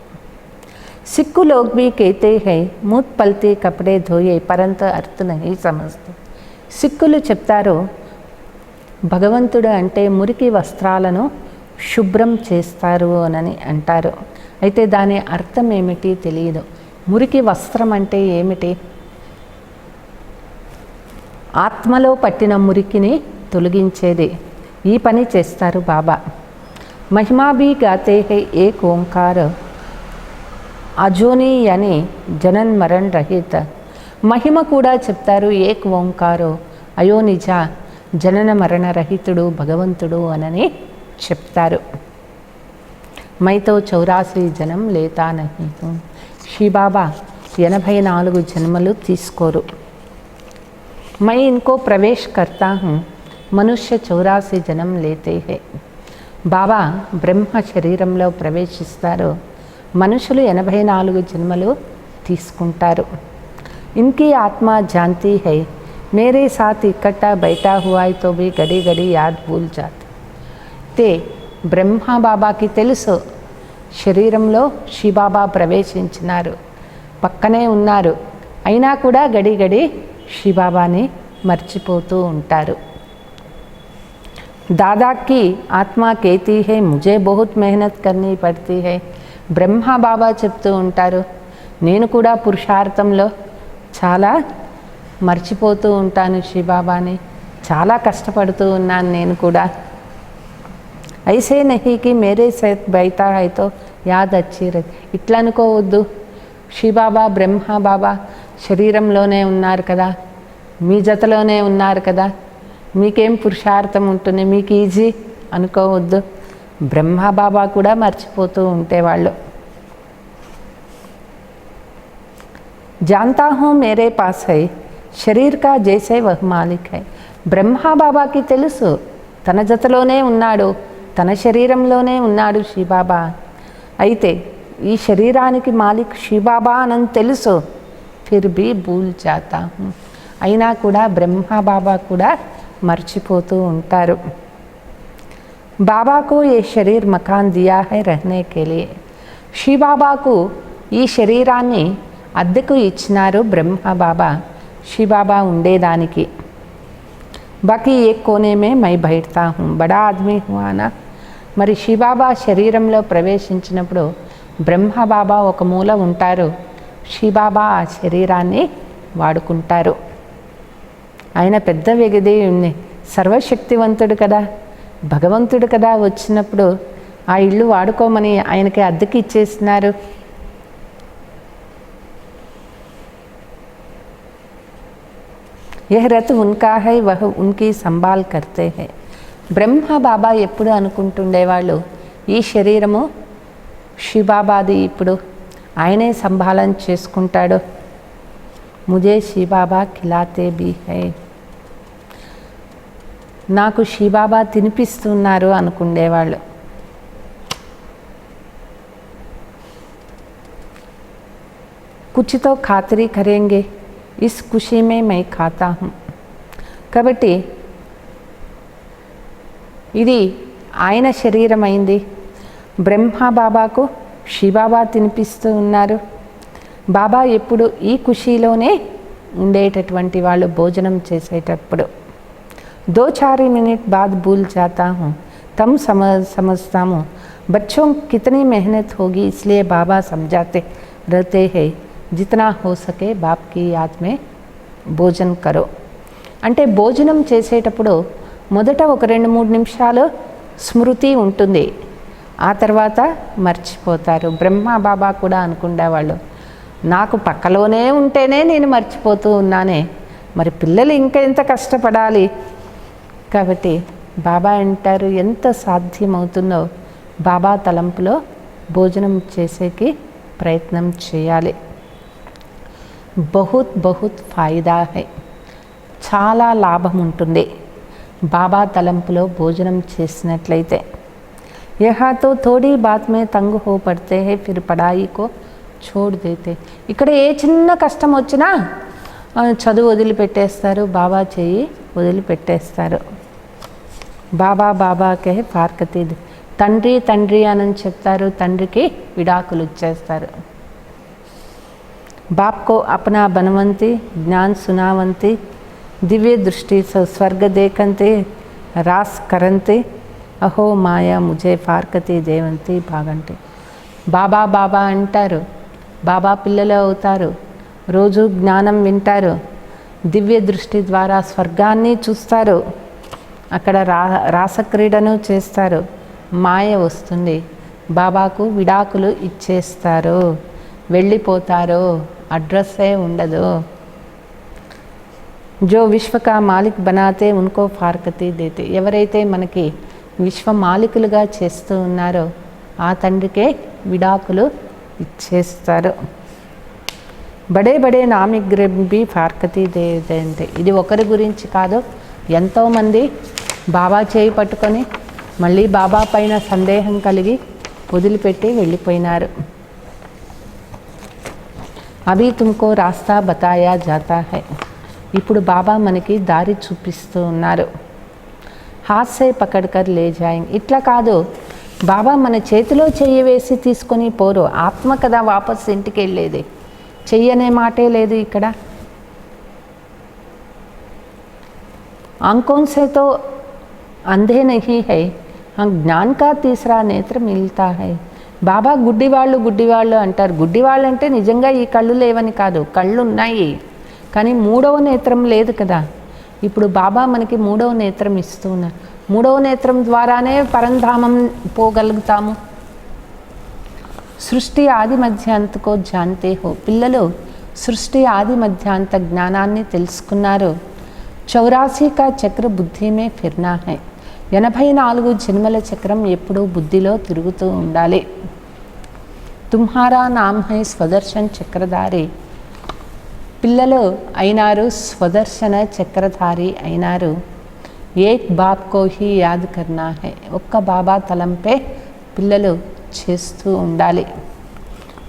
सिक्खु लोग भी कहते हैं मूत पलते कपड़े धोए परंतु अर्थ नहीं समझते. సిక్కులు చెప్తారు భగవంతుడు అంటే మురికి వస్త్రాలను శుభ్రం చేస్తారు అని అంటారు. అయితే దాని అర్థం ఏమిటి తెలియదు. మురికి వస్త్రం అంటే ఏమిటి? ఆత్మలో పట్టిన మురికిని తొలగించేది. ఈ పని చేస్తారు బాబా. महिमा भी गाते हैं एक ओंकार అజోని అని జనన్ మరణ్ రహిత. మహిమ కూడా చెప్తారు ఏక్ ఓంకారో అయోనిజ జనన మరణ రహితుడు భగవంతుడు అనని చెప్తారు. మైతో 84 జనం లేతా నహీ. శ్రీబాబా 84 జన్మలు తీసుకోరు. मैं इनको प्रवेश करता हूँ, मनुष्य 84 जन्म लेते हैं. బాబా బ్రహ్మ శరీరంలో ప్రవేశిస్తారు. మనుషులు 84 జన్మలు తీసుకుంటారు. इनकी आत्मा जानती है मेरे साथ इकट्ठा बैठा हुआ है तो भी घड़ी घड़ी याद भूल जाती. ते బ్రహ్మ బాబాకి తెలుసు శరీరంలో శివబాబా ప్రవేశించినారు, పక్కనే ఉన్నారు, అయినా కూడా గడి గడి శివబాబాని మర్చిపోతూ ఉంటారు. दादा की आत्मा कहती है मुझे बहुत मेहनत करनी पड़ती है. బ్రహ్మ బాబా చెప్తూ ఉంటారు, నేను కూడా పురుషార్థంలో చాలా మర్చిపోతూ ఉంటాను శివబాబాని, చాలా కష్టపడుతూ ఉన్నాను నేను కూడా. ఐసే నహీ కి మేరే సేత్ బైతా హై తో యాద్ అచ్చి రహే. ఇట్లా అనుకోవద్దు, శివబాబా బ్రహ్మ బాబా శరీరంలోనే ఉన్నారు కదా, మీ జతలోనే ఉన్నారు కదా, మీకేం పురుషార్థం ఉంటుంది, మీకు ఈజీ అనుకోవద్దు. బ్రహ్మ బాబా కూడా మర్చిపోతూ ఉంటేవాళ్ళు. जानता हूँ मेरे पास है शरीर का जैसे वह मालिक है. బ్రహ్మ బాబాకి తెలుసు తన జతలోనే ఉన్నాడు, తన శరీరంలోనే ఉన్నాడు శివబాబా. అయితే ఈ శరీరానికి మాలిక్ శివబాబా అని తెలుసు, ఫిర్ భీ భూల్ జాతా హూँ. అయినా కూడా బ్రహ్మ బాబా కూడా మర్చిపోతూ ఉంటారు. బాబాకు ఏ శరీర్ మకాన్ దియా హై రహనే కే లియే. శివబాబాకు ఈ శరీరాన్ని అద్దెకు ఇచ్చినారు బ్రహ్మ బాబా శివబాబా ఉండేదానికి. బాకీ ఏ కోనే మే మై బైఠతా హూँ బడా ఆద్మీ హువానా. మరి శివబాబా శరీరంలో ప్రవేశించినప్పుడు బ్రహ్మ బాబా ఒక మూల ఉంటారు, శివబాబా ఆ శరీరాన్ని వాడుకుంటారు. ఆయన పెద్ద వ్యగది సర్వశక్తివంతుడు కదా, భగవంతుడు కదా, వచ్చినప్పుడు ఆ ఇల్లు వాడుకోమని ఆయనకి అద్దెకి ఇచ్చేసినారు. यह रथ उनका है वह उनकी संभाल करते हैं. బ్రహ్మ బాబా ఎప్పుడు అనుకుంటుండేవాళ్ళు ఈ శరీరము శివబాబాది, ఇప్పుడు ఆయనే సంభాళన చేసుకుంటాడు. ముజే శివబాబా ఖిలాతే భీ హై. నాకు శివబాబా తినిపిస్తున్నారు అనుకుండేవాళ్ళు. కుచితో ఖాతరీ కరేంగే ఇస్ ఖుషీ మే మై ఖాతా హూँ. కాబట్టి ఇది ఆయన శరీరం అయింది, బ్రహ్మ బాబాకు శివబాబా తినిపిస్తూ ఉన్నారు. బాబా ఎప్పుడు ఈ ఖుషీలోనే ఉండేటటువంటి వాళ్ళు భోజనం చేసేటప్పుడు. 2-4 मिनट बाद भूल जाता हूँ तब समझता हूँ बच्चों कितनी मेहनत होगी, इसलिए बाबा समझाते रहते हैं जितना हो सके बाप की याद में భోజనం కరో. అంటే భోజనం చేసేటప్పుడు మొదట ఒక 2-3 నిమిషాలు స్మృతి ఉంటుంది, ఆ తర్వాత మర్చిపోతారు. బ్రహ్మ బాబా కూడా అనుకునేవాళ్ళు, నాకు పక్కలోనే ఉంటేనే నేను మర్చిపోతూ ఉన్నానే, మరి పిల్లలు ఇంకా ఎంత కష్టపడాలి. కాబట్టి బాబా అంటారు, ఎంత సాధ్యమవుతుందో బాబా తలంపులో భోజనం చేసేకి ప్రయత్నం చేయాలి. బహుత్ బహుత్ ఫాయిదా హై. చాలా లాభం ఉంటుంది బాబా తలంపులో భోజనం చేసినట్లయితే. యహా తో థోడీ బాత్ మే తంగ్ హో పడితే హై ఫిర్ పడాయి కో ఛోడ్ దేతే. ఇక్కడ ఏ చిన్న కష్టం వచ్చినా చదువు వదిలిపెట్టేస్తారు, బాబా చెయ్యి వదిలిపెట్టేస్తారు. బాబా బాబాకే ఫార్కతీ. తండ్రి తండ్రి అని చెప్తారు, తండ్రికి విడాకులు ఇచ్చేస్తారు. बाप को अपना बनवंती ज्ञान सुनावंती दिव्य दृष्टि से स्वर्ग देखंते రాస్ కరంతే అహో మాయా ముజే ఫార్కతే దేవంతి భాగంటే. బాబా బాబా అంటారు, బాబా పిల్లలు అవుతారు, రోజు జ్ఞానం వింటారు, దివ్య దృష్టి ద్వారా స్వర్గాన్ని చూస్తారు, అక్కడ రాసక్రీడను చేస్తారు, మాయ వస్తుంది, బాబాకు విడాకులు ఇచ్చేస్తారు, వెళ్ళిపోతారు, అడ్రస్సే ఉండదు. జో విశ్వ కా మాలిక్ బనాతే ఉన్కో ఫార్కతి దేతే. ఎవరైతే మనకి విశ్వ మాలికులుగా చేస్తూ ఉన్నారో ఆ తండ్రికే విడాకులు ఇచ్చేస్తారు. బడే బడే నామిగ్రబి ఫార్కతి దేతే అంటే ఇది ఒకరి గురించి కాదు, ఎంతోమంది బాబా చేయి పట్టుకొని మళ్ళీ బాబా పైన సందేహం కలిగి వదిలిపెట్టి వెళ్ళిపోయినారు. అభి తుమ్కో రాస్తా బతాయా జాతా హై. ఇప్పుడు బాబా మనకి దారి చూపిస్తూ ఉన్నారు. హాస్సే పకడ్కర్ లే జాయింగ్. ఇట్లా కాదు, బాబా మన చేతిలో చెయ్యి వేసి తీసుకొని పోరు. ఆత్మ కదా వాపస్ ఇంటికి వెళ్ళేది, చెయ్యనే మాటే లేదు ఇక్కడ. आंखों से तो अंधे नहीं है, జ్ఞాన్ కా తీసరా నేత్ర మిల్తా హై. బాబా గుడ్డివాళ్ళు అంటారు. గుడ్డివాళ్ళు అంటే నిజంగా ఈ కళ్ళు లేవని కాదు, కళ్ళు ఉన్నాయి కానీ మూడవ నేత్రం లేదు కదా. ఇప్పుడు బాబా మనకి మూడవ నేత్రం ఇస్తూ ఉన్నారు. మూడవ నేత్రం ద్వారానే పరంధామం పోగలుగుతాము. సృష్టి ఆది మధ్యాంతకో జాంతే హో. పిల్లలు సృష్టి ఆది మధ్యాంత జ్ఞానాన్ని తెలుసుకున్నారు. 84 का చక్ర బుద్ధి మే ఫిర్నా హై. 84 జన్మల చక్రం ఎప్పుడూ బుద్ధిలో తిరుగుతూ ఉండాలి. తుమ్హారా నామ్ హై స్వదర్శన్ చక్రధారి. పిల్లలు అయినారు, స్వదర్శన చక్రధారి అయినారు. ఏక్ బాప్ కో హీ యాద్ కర్నా హై. ఒక్క బాబా తలంపే పిల్లలు చేస్తూ ఉండాలి.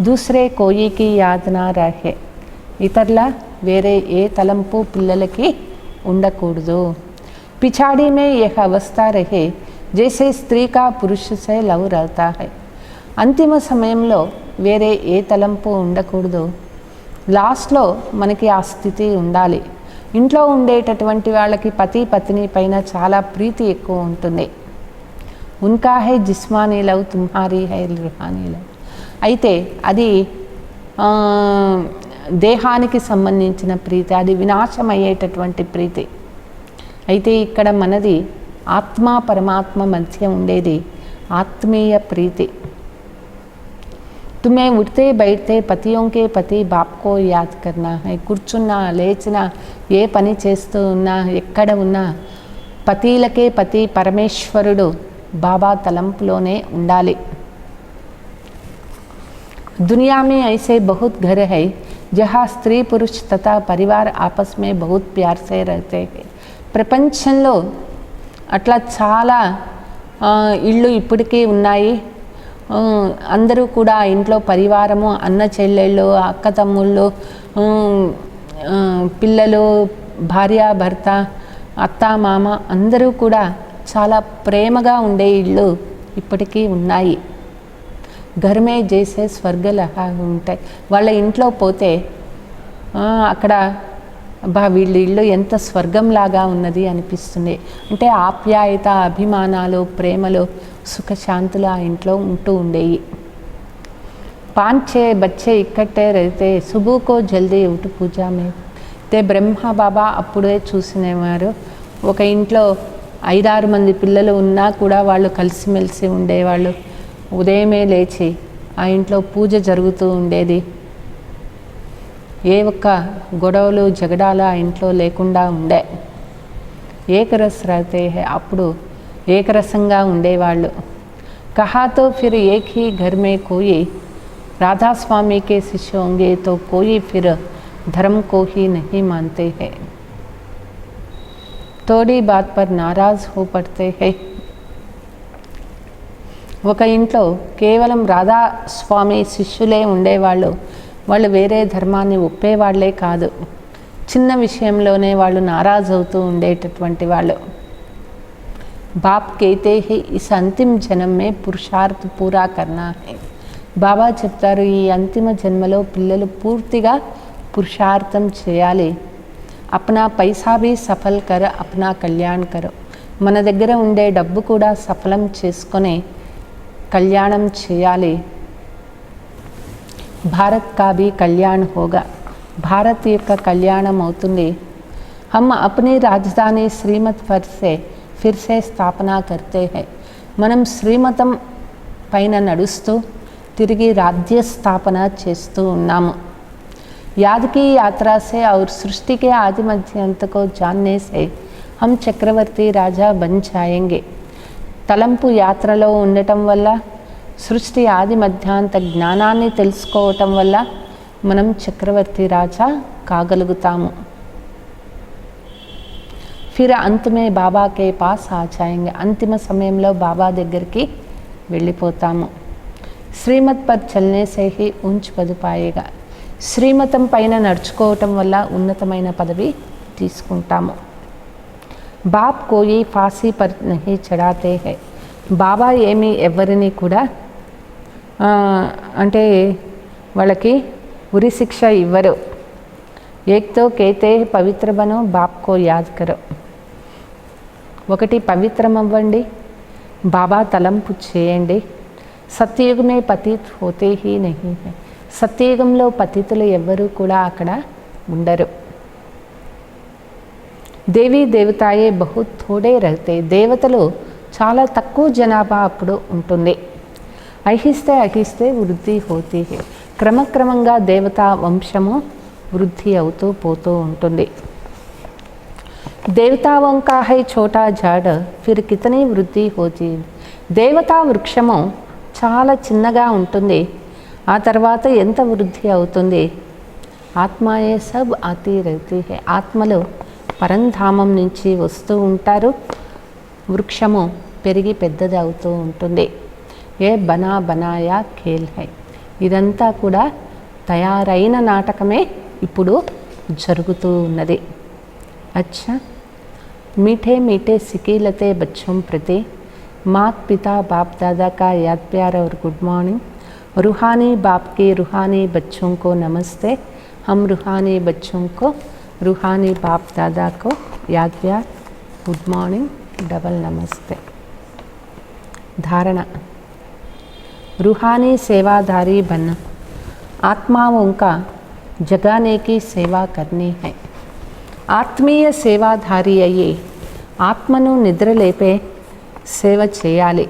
దూసరే కోయికి యాద్ నా రహే. ఇతరుల వేరే ఏ తలంపు పిల్లలకి ఉండకూడదు. పిछाड़ी में यह अवस्था रहे जैसे स्त्री का पुरुष से लव रहता है. అంతిమ సమయంలో వేరే ఏ తలంపు ఉండకూడదు. లాస్ట్లో మనకి ఆ స్థితి ఉండాలి. ఇంట్లో ఉండేటటువంటి వాళ్ళకి పతి పత్ని పైన చాలా ప్రీతి ఎక్కువ ఉంటుంది. ఉన్కా హై జిస్మానీ లవ్, తుమ్హారీ హై రుహానీ లవ్. అయితే అది దేహానికి సంబంధించిన ప్రీతి, అది వినాశమయ్యేటటువంటి ప్రీతి. అయితే ఇక్కడ మనది ఆత్మ పరమాత్మ మధ్య ఉండేది ఆత్మీయ ప్రీతి. తుమ్మే ఉడితే బయటే పతియోంకే పతి బాప్కో యాద్ కర్నా హై. కూర్చున్నా లేచినా ఏ పని చేస్తూ ఉన్నా ఎక్కడ ఉన్నా పతిలకే పతి పరమేశ్వరుడు బాబా తలంపులోనే ఉండాలి. दुनिया में ऐसे बहुत घर है जहाँ स्त्री पुरुष तथा परिवार आपस में बहुत प्यार से रहते हैं. ప్రపంచంలో అట్లా చాలా ఇళ్ళు ఇప్పటికీ ఉన్నాయి. అందరూ కూడా ఇంట్లో పరివారము, అన్న చెల్లెళ్ళు, అక్క తమ్ముళ్ళు, పిల్లలు, భార్య భర్త, అత్త మామ అందరూ కూడా చాలా ప్రేమగా ఉండే ఇళ్ళు ఇప్పటికీ ఉన్నాయి. ఘర్మే జైసే స్వర్గలహా ఉంటాయి. వాళ్ళ ఇంట్లో పోతే అక్కడ వీళ్ళ ఇల్లు ఎంత స్వర్గంలాగా ఉన్నది అనిపిస్తుంది. అంటే ఆప్యాయత, అభిమానాలు, ప్రేమలు, సుఖశాంతులు ఆ ఇంట్లో ఉంటూ ఉండేవి. 5-6 బచ్చే ఇక్కట్టే రైతే సుబుకో జల్దీ ఉటు పూజా మే. అయితే బ్రహ్మ బాబా అప్పుడే చూసినవారు. ఒక ఇంట్లో 5-6 మంది పిల్లలు ఉన్నా కూడా వాళ్ళు కలిసిమెలిసి ఉండేవాళ్ళు. ఉదయమే లేచి ఆ ఇంట్లో పూజ జరుగుతూ ఉండేది. ఏ ఒక్క గొడవలు జగడాలు ఆ ఇంట్లో లేకుండా ఉండే. ఏకరస్ రహతే హై. అప్పుడు ఏకరసంగా ఉండేవాళ్ళు. కహాతో ఫిర్ ఏక్ హీ ఘర్ మే కోయి రాధాస్వామి కే శిష్య హోంగే తో కోయి ఫిర్ ధర్మ కో హీ నహీ మానతే హై. తోడి బాత్ పర్ నారాజ్ హో పడతే హై. ఒక ఇంట్లో కేవలం రాధాస్వామి శిష్యులే ఉండేవాళ్ళు. వాళ్ళు వేరే ధర్మాన్ని ఒప్పేవాళ్లే కాదు. చిన్న విషయంలోనే వాళ్ళు నారాజ్ అవుతూ ఉండేటటువంటి వాళ్ళు. బాప్ కేతే హై ఇస్ అంతిమ జన్మ మే పురుషార్థ పూరా కర్నా హై. బాబా చెప్తారు, ఈ అంతిమ జన్మలో పిల్లలు పూర్తిగా పురుషార్థం చేయాలి. అప్నా పైసా భీ సఫల్ కర, అప్నా కళ్యాణ్ కరో. మన దగ్గర ఉండే డబ్బు కూడా సఫలం చేసుకొని కళ్యాణం చేయాలి. భారత్ కా భీ కళ్యాణ్ హోగా, భారత్ యొక్క కళ్యాణం అవుతుంది. हम अपनी राजधानी श्रीमत पर से फिर से स्थापना करते हैं. మనం శ్రీమతం పైన నడుస్తూ తిరిగి రాజ్య స్థాపన చేస్తూ ఉన్నాము. याद की यात्रा से और सृष्टि के आदि मध्य अंत को जानने से हम చక్రవర్తి రాజా बन जाएंगे. తలంపు యాత్రలో ఉండటం వల్ల, సృష్టి ఆది మధ్యాంత జ్ఞానాన్ని తెలుసుకోవటం వల్ల మనం చక్రవర్తి రాజా కాగలుగుతాము. फिर अंत में बाबा के पास आ जाएंगे. अंतिम సమయంలో బాబా దగ్గరికి వెళ్ళిపోతాము. శ్రీమత్ పర్ చల్నే సే హీ ఉంచ్ పద్ పాయేగా. శ్రీమతం పైన నడుచుకోవటం వల్ల ఉన్నతమైన పదవి తీసుకుంటాము. బాప్ కోయి ఫాసీ పర్ నహీ చడాతే హై. బాబా ఏమీ ఎవరిని కూడా అంటే వాళ్ళకి ఉరి శిక్ష ఇవ్వరు. ఏక్ తో కేతే పవిత్ర బనో బాప్ కో యాద్ కరో. ఒకటి పవిత్రం అవ్వండి, బాబా తలంపు చేయండి. సత్యయుగమే పతిత్ హోతే హీ నహీ హై. సత్యయుగంలో పతితులు ఎవ్వరూ కూడా అక్కడ ఉండరు. దేవీ దేవతాయే బహుత్ థోడే రహతే. దేవతలు చాలా తక్కువ జనాభా అప్పుడు ఉంటుంది. అహిస్తే అహిస్తే వృద్ధి హోతీ హై. క్రమక్రమంగా దేవతా వంశము వృద్ధి అవుతూ పోతూ ఉంటుంది. దేవతాओं का है छोटा झाड़ फिर कितनी वृद्धि होती. దేవతా వృక్షము చాలా చిన్నగా ఉంటుంది, ఆ తర్వాత ఎంత వృద్ధి అవుతుంది. ఆత్మాయే సబ్ ఆతీ రహతీ హై. ఆత్మలు పరంధామం నుంచి వస్తూ ఉంటారు, వృక్షము పెరిగి పెద్దది అవుతూ ఉంటుంది. ఏ బనా బనాయా ఖేల్ హై. ఇదంతా కూడా తయారైన నాటకమే ఇప్పుడు జరుగుతూ ఉన్నది. अच्छा, मीठे मीठे सिकीलते बच्चों प्रति मात पिता बाप दादा का याद प्यार और गुड मॉर्निंग. रूहानी बाप के रूहानी बच्चों को नमस्ते. हम रूहानी बच्चों को रूहानी बाप दादा को याद प्यार गुड मॉर्निंग डबल नमस्ते. धारणा. रूहानी सेवाधारी बनना. आत्माओं का जगाने की सेवा करनी है. ఆత్మీయ సేవాధారి అయ్యి ఆత్మను నిద్రలేపే సేవ చేయాలి.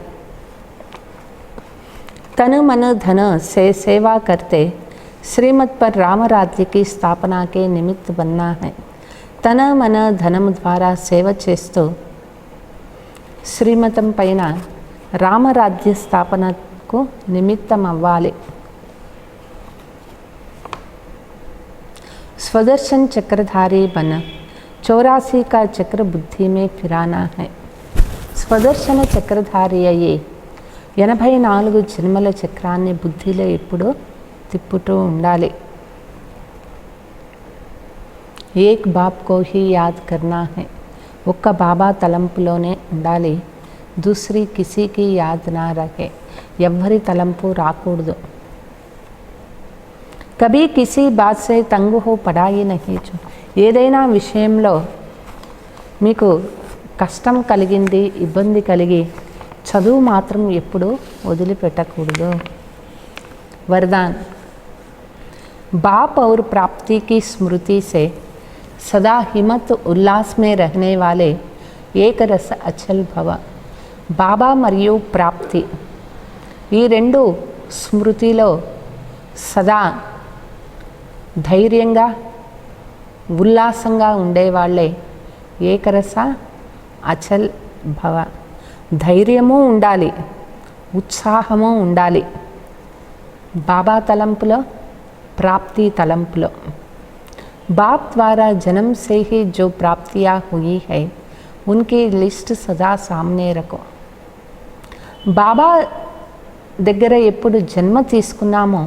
తను మన ధన से सेवा करते श्रीमत पर రామరాజ్య की స్థాపన के నిమిత్త बनना है. తన మన ధనం ద్వారా సేవ చేస్తూ శ్రీమతం పైన రామరాజ్య స్థాపనకు నిమిత్తం అవ్వాలి. स्वदर्शन चक्रधारी बना. 84 का चक्र बुद्धि में फिराना है. స్వదర్శన చక్రధారి అయ్యి 84 జన్మల చక్రాన్ని బుద్ధిలో ఎప్పుడూ తిప్పుతూ ఉండాలి. ఏక్ బాప్ కో హీ యాద్ కర్నా హై. ఒక్క బాబా తలంపులోనే ఉండాలి. దూసరి కిసీకి యాద్ నా రహే. ఎవ్వరి తలంపు రాకూడదు. కభీ కిసీ బాత్ సే తంగు హో పడాయి నహీ. ఏదైనా విషయంలో మీకు కష్టం కలిగింది, ఇబ్బంది కలిగి చదువు మాత్రం ఎప్పుడూ వదిలిపెట్టకూడదు. वरदान. बाप और प्राप्ति की स्मृति से सदा हिम्मत उल्लास में रहने वाले एक रस अचल भव. బాబా మరియు ప్రాప్తి ఈ రెండు స్మృతిలో సదా ధైర్యంగా ఉల్లాసంగా ఉండేవాళ్ళే ఏకరస అచల్ భవ. ధైర్యము ఉండాలి, ఉత్సాహము ఉండాలి. బాబా తలంపులో, ప్రాప్తి తలంపులో. बाप द्वारा जन्म से ही जो प्राप्तियाँ हुई है उनकी लिस्ट सदा सामने रखो. బాబా దగ్గర ఎప్పుడు జన్మ తీసుకున్నామో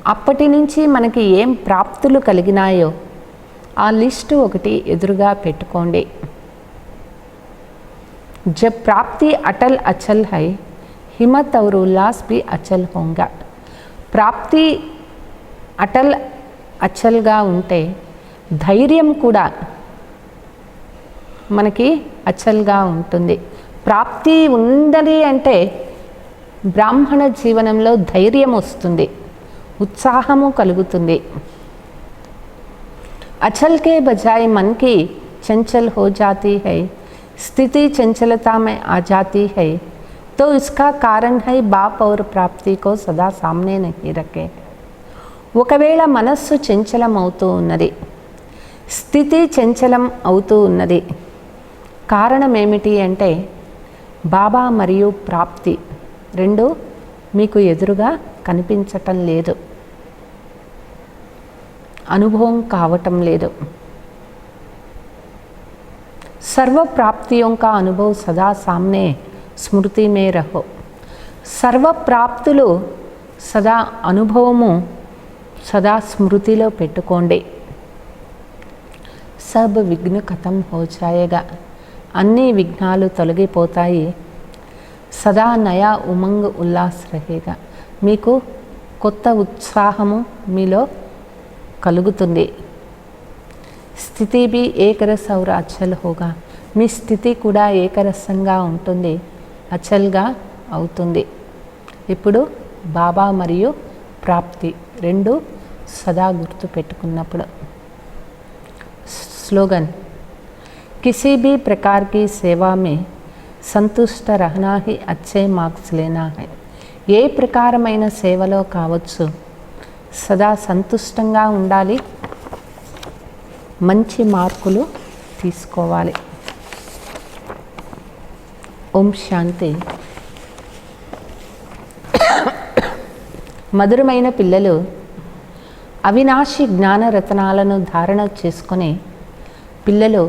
అప్పటి నుంచి మనకి ఏం ప్రాప్తులు కలిగినాయో ఆ లిస్టు ఒకటి ఎదురుగా పెట్టుకోండి. जब प्राप्ति अटल अचल है हिम्मत और उल्लास भी अचल होगा. ప్రాప్తి అటల్ అచల్గా ఉంటే ధైర్యం కూడా మనకి అచల్గా ఉంటుంది. ప్రాప్తి ఉందని అంటే బ్రాహ్మణ జీవనంలో ధైర్యం వస్తుంది, ఉత్సాహము కలుగుతుంది. अचल के बजाय मन की चंचल हो जाती है, स्थिति चंचलता में आ जाती है, तो इसका कारण है बाप और प्राप्ति को सदा सामने नहीं रखे. ఒకవేళ మనస్సు చంచలం అవుతూ ఉన్నది, స్థితి చంచలం అవుతూ ఉన్నది, కారణం ఏమిటి అంటే బాబా మరియు ప్రాప్తి రెండు మీకు ఎదురుగా కనిపించటం లేదు, అనుభవం కావటం లేదు. सर्व प्राप्तियों का अनुभव सदा सामने स्मृति में रहो. సర్వ ప్రాప్తులు సదా అనుభవము సదా స్మృతిలో పెట్టుకోండి. సబ్ విఘ్న ఖతం హో జాయేగా, అన్ని విఘ్నాలు తొలగిపోతాయి. సదా నయా ఉమంగ్ ఉల్లాస్ రహేగా, మీకు కొత్త ఉత్సాహము మీలో కలుగుతుంది. స్థితి బి ఏకరస్ ఔర్ అచల్ హోగా, మీ స్థితి కూడా ఏకరసంగా ఉంటుంది, అచల్గా అవుతుంది. ఇప్పుడు బాబా మరియు ప్రాప్తి రెండు సదా గుర్తు పెట్టుకున్నప్పుడు. స్లోగన్, किसी भी प्रकार की सेवा में संतुष्ट रहना ही अच्छे मार्क्स लेना है. ఏ ప్రకారమైన సేవలో కావచ్చు, సదా సంతుష్టంగా ఉండాలి, మంచి మార్కులు తీసుకోవాలి. ఓం శాంతి. మధురమైన పిల్లలు అవినాశి జ్ఞాన రత్నాలను ధారణ చేసుకొని పిల్లలు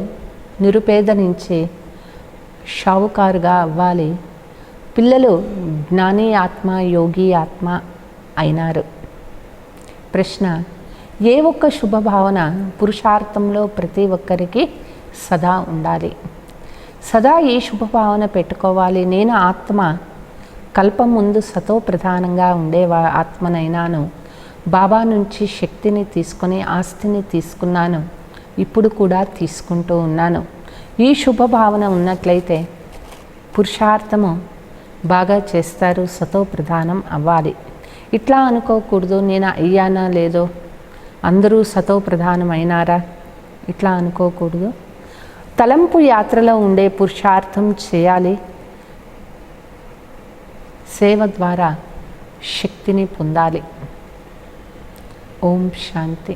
నిరుపేద నుంచి షావుకారుగా అవ్వాలి. పిల్లలు జ్ఞాని ఆత్మ, యోగి ఆత్మ అయినారు. ప్రశ్న, ఏ ఒక్క శుభభావన పురుషార్థంలో ప్రతి ఒక్కరికి సదా ఉండాలి? సదా ఈ శుభభావన పెట్టుకోవాలి. నేను ఆత్మ, కల్పం ముందు సతో ప్రధానంగా ఉండే ఆత్మనైనాను. బాబా నుంచి శక్తిని తీసుకొని ఆస్తిని తీసుకున్నాను, ఇప్పుడు కూడా తీసుకుంటూ ఉన్నాను. ఈ శుభభావన ఉన్నట్లయితే పురుషార్థము బాగా చేస్తారు, సతో ప్రధానం అవ్వాలి. ఇట్లా అనుకోకూడదు, నేను అయ్యానా లేదో, అందరూ సతో ప్రధానం అయినారా, ఇట్లా అనుకోకూడదు. తలంపు యాత్రలో ఉండే పురుషార్థం చేయాలి. సేవ ద్వారా శక్తిని పొందాలి. ఓం శాంతి.